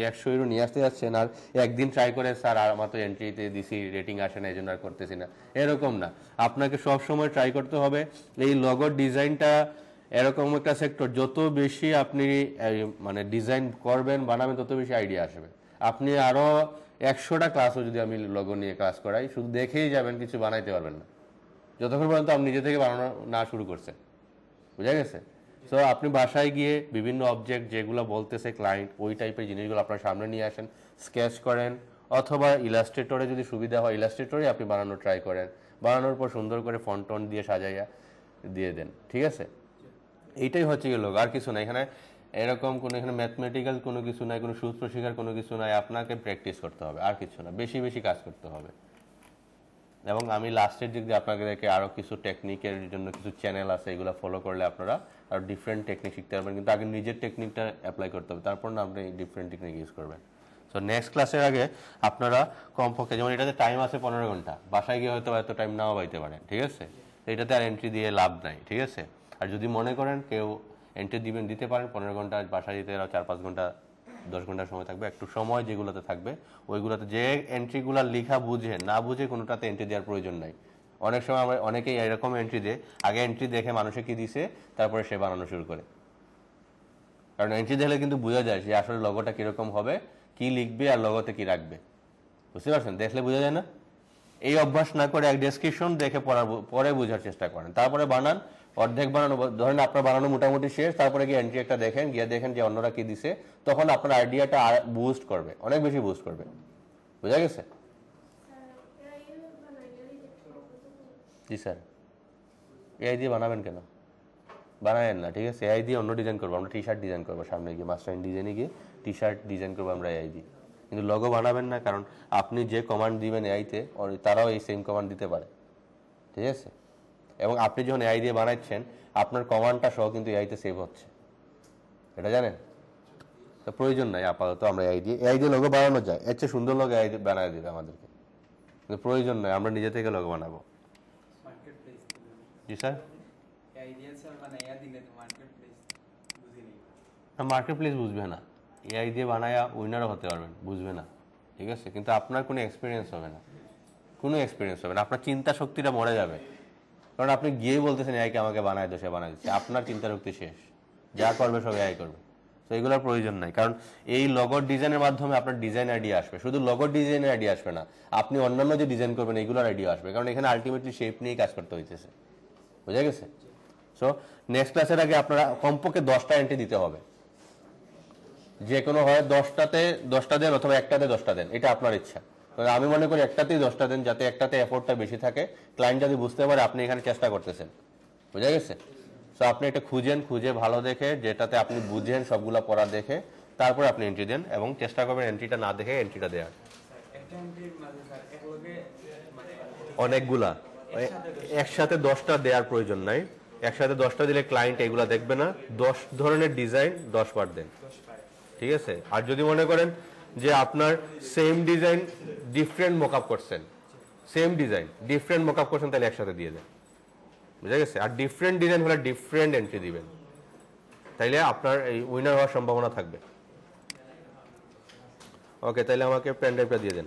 100 ইউরো নিয়ে আসতে যাচ্ছেন, আর একদিন ট্রাই করে স্যার আর আমার তো এন্ট্রিতে দিছি রেটিং আসে না, এই জন্য আর করতেছি না, এরকম না। আপনাকে সব সময় ট্রাই করতে হবে। এই লগোর ডিজাইনটা এরকম একটা সেক্টর, যত বেশি আপনি মানে ডিজাইন করবেন বানাবেন, তত বেশি আইডিয়া আসবে। আপনি আরও 100টা ক্লাসও যদি আমি লগো নিয়ে ক্লাস করাই, শুধু দেখেই যাবেন, কিছু বানাইতে পারবেন না যতক্ষণ পর্যন্ত আপনি নিজে থেকে বানানো না শুরু করছেন, বুঝা গেছে? সো আপনি বাসায় গিয়ে বিভিন্ন অবজেক্ট যেগুলো বলতেছে ক্লায়েন্ট, ওই টাইপের জিনিসগুলো আপনার সামনে নিয়ে আসেন, স্কেচ করেন, অথবা ইলাস্ট্রেটরে যদি সুবিধা হয় ইলাস্ট্রেটরে আপনি বানানোর ট্রাই করেন। বানানোর পর সুন্দর করে ফন্ট টন দিয়ে সাজাইয়া দিয়ে দেন, ঠিক আছে? এইটাই হচ্ছে কি লোক, আর কিছু না এখানে। এরকম কোনো এখানে ম্যাথমেটিক্যাল কোনো কিছু নাই, কোনো সূত্র শেখার কোনো কিছু নাই, আপনাকে প্র্যাকটিস করতে হবে, আর কিছু না, বেশি বেশি কাজ করতে হবে। এবং আমি লাস্টের দিক দিয়ে আপনাদেরকে আরও কিছু টেকনিকের জন্য কিছু চ্যানেল আছে, এগুলো ফলো করলে আপনারা আরও ডিফারেন্ট টেকনিক শিখতে পারবেন। কিন্তু আগে নিজের টেকনিকটা অ্যাপ্লাই করতে হবে, তারপর না আপনি ডিফারেন্ট টেকনিক ইউজ করবেন। সো নেক্সট ক্লাসের আগে আপনারা কমপক্ষে, যেমন এটাতে টাইম আছে 15 ঘন্টা, বাসায় গিয়ে হয়তো এত টাইম নাও পাইতে পারেন, ঠিক আছে? এটাতে আর এন্ট্রি দিয়ে লাভ নাই, ঠিক আছে? আর যদি মনে করেন কেউ এন্ট্রি দিতে পারেন 15 ঘন্টা, বাসায় দিতে 4-5 ঘন্টা 10 ঘন্টা সময় থাকবে, একটু সময় যেগুলোতে থাকবে ওইগুলোতে যে এন্ট্রিগুলো লেখা বুঝে না বুঝে কোনোটাতে এন্ট্রি দেওয়ার প্রয়োজন নাই। অনেক সময় আমরা অনেকেই এরকম এন্ট্রি দেয়, আগে এন্ট্রি দেখে মানুষে কি দিছে তারপরে সে বানানো শুরু করে। কারণ এন্ট্রি দেখলে কিন্তু বোঝা যায় যে আসলে লগোটা কিরকম হবে, কি লিখবে আর লগোতে কি রাখবে, বুঝতে পারছেন? দেখলে বোঝা যায় না? এই অভ্যাস না করে এক ডেসক্রিপশন দেখে পরে বোঝার চেষ্টা করেন, তারপরে বানান। অর্ধেক বানানো, ধরেন আপনার বানানো মোটামুটি শেষ, তারপরে গিয়ে এন্ট্রি একটা দেখেন, গিয়ে দেখেন যে অন্যরা কি দিছে, তখন আপনার আইডিয়াটা বুস্ট করবে, অনেক বেশি বুস্ট করবে। বোঝা গেছে? জি স্যার। এআই দিয়ে বানাবেন কেন? বানাবেন না, ঠিক আছে? এআই দিয়ে অন্য ডিজাইন করবো আমরা, টি শার্ট ডিজাইন করবো সামনে গিয়ে, মাস্টার ডিজাইনে গিয়ে টি শার্ট ডিজাইন করবো আমরা এআই দিয়ে। কিন্তু লগো বানাবেন না, কারণ আপনি যে কমান্ড দিবেন এআইতে তারাও এই সেম কমান্ড দিতে পারে, ঠিক আছে? এবং আপনি যখন এআই দিয়ে বানাচ্ছেন আপনার কমান্ডটা সহ কিন্তু এআইতে সেভ হচ্ছে, এটা জানেন? তো প্রয়োজন নাই আপাতত আমরা এআই দিয়ে লগো বানানো যায়, এর চেয়ে সুন্দর লগো এআই বানায় দেবে আমাদেরকে, কিন্তু প্রয়োজন নয়, আমরা নিজে থেকে লগো বানাবো। জি স্যার। মার্কেট প্লেস বুঝবে না, এআই দিয়ে বানায়া উইনারও হতে পারবেন, বুঝবে না, ঠিক আছে? কিন্তু আপনার কোনো এক্সপিরিয়েন্স হবে না, আপনার চিন্তা শক্তিটা মরে যাবে। কারণ আপনি গিয়েই বলতেছেন এআইকে আমাকে বানায় দো, সে বানায় দিচ্ছে, আপনার চিন্তা শক্তি শেষ, যা করবে সব এআই করবে। তো এগুলোর প্রয়োজন নাই, কারণ এই লগোর ডিজাইনের মাধ্যমে আপনার ডিজাইন আইডিয়া আসবে, শুধু লগোর ডিজাইনের আইডিয়া আসবে না, আপনি অন্যান্য যে ডিজাইন করবেন এগুলোর আইডিয়া আসবে, কারণ এখানে আলটিমেটলি শেপ নিয়েই কাজ করতে হইতেছে। বুঝা গেছে? সো নেক্সট ক্লাসের আগে আপনারা কমপক্ষে 10টা এন্ট্রি দিতে হবে, যে কোনো হয় 10টা দেন অথবা একটাতে 10টা দেন, এটা আপনার ইচ্ছা। আমি মনে করি একটাতেই 10টা দেন, যাতে একটাতে এফোর্টটা বেশি থাকে, ক্লায়েন্ট যাতে বুঝতে পারে আপনি এখানে চেষ্টা করতেছেন। বুঝা গেছে? সো আপনি এটা খুঁজে ভালো দেখে, যেটাতে আপনি বুঝেন সবগুলা পড়া দেখে তারপর আপনি এন্ট্রি দেন, এবং চেষ্টা করবেন এন্ট্রিটা না দেখে এন্ট্রিটা দেওয়ার। অনেকগুলা একসাথে 10টা দেওয়ার প্রয়োজন নাই, একসাথে 10টা দিলে ক্লায়েন্ট এগুলা দেখবে না। 10 ধরনের ডিজাইন 10 বার দেন, ঠিক আছে? আর যদি মনে করেন যে আপনার সেম ডিজাইন ডিফারেন্ট মকআপ করছেন, তাহলে একসাথে দিয়ে দেন। বুঝা গেছে? আর ডিফারেন্ট ডিজাইন হলে ডিফারেন্ট এন্ট্রি দিবেন, তাইলে আপনার এই উইনার হওয়ার সম্ভাবনা থাকবে। ওকে, তাহলে আমাকে পেন ড্রাইভটা দিয়ে দেন।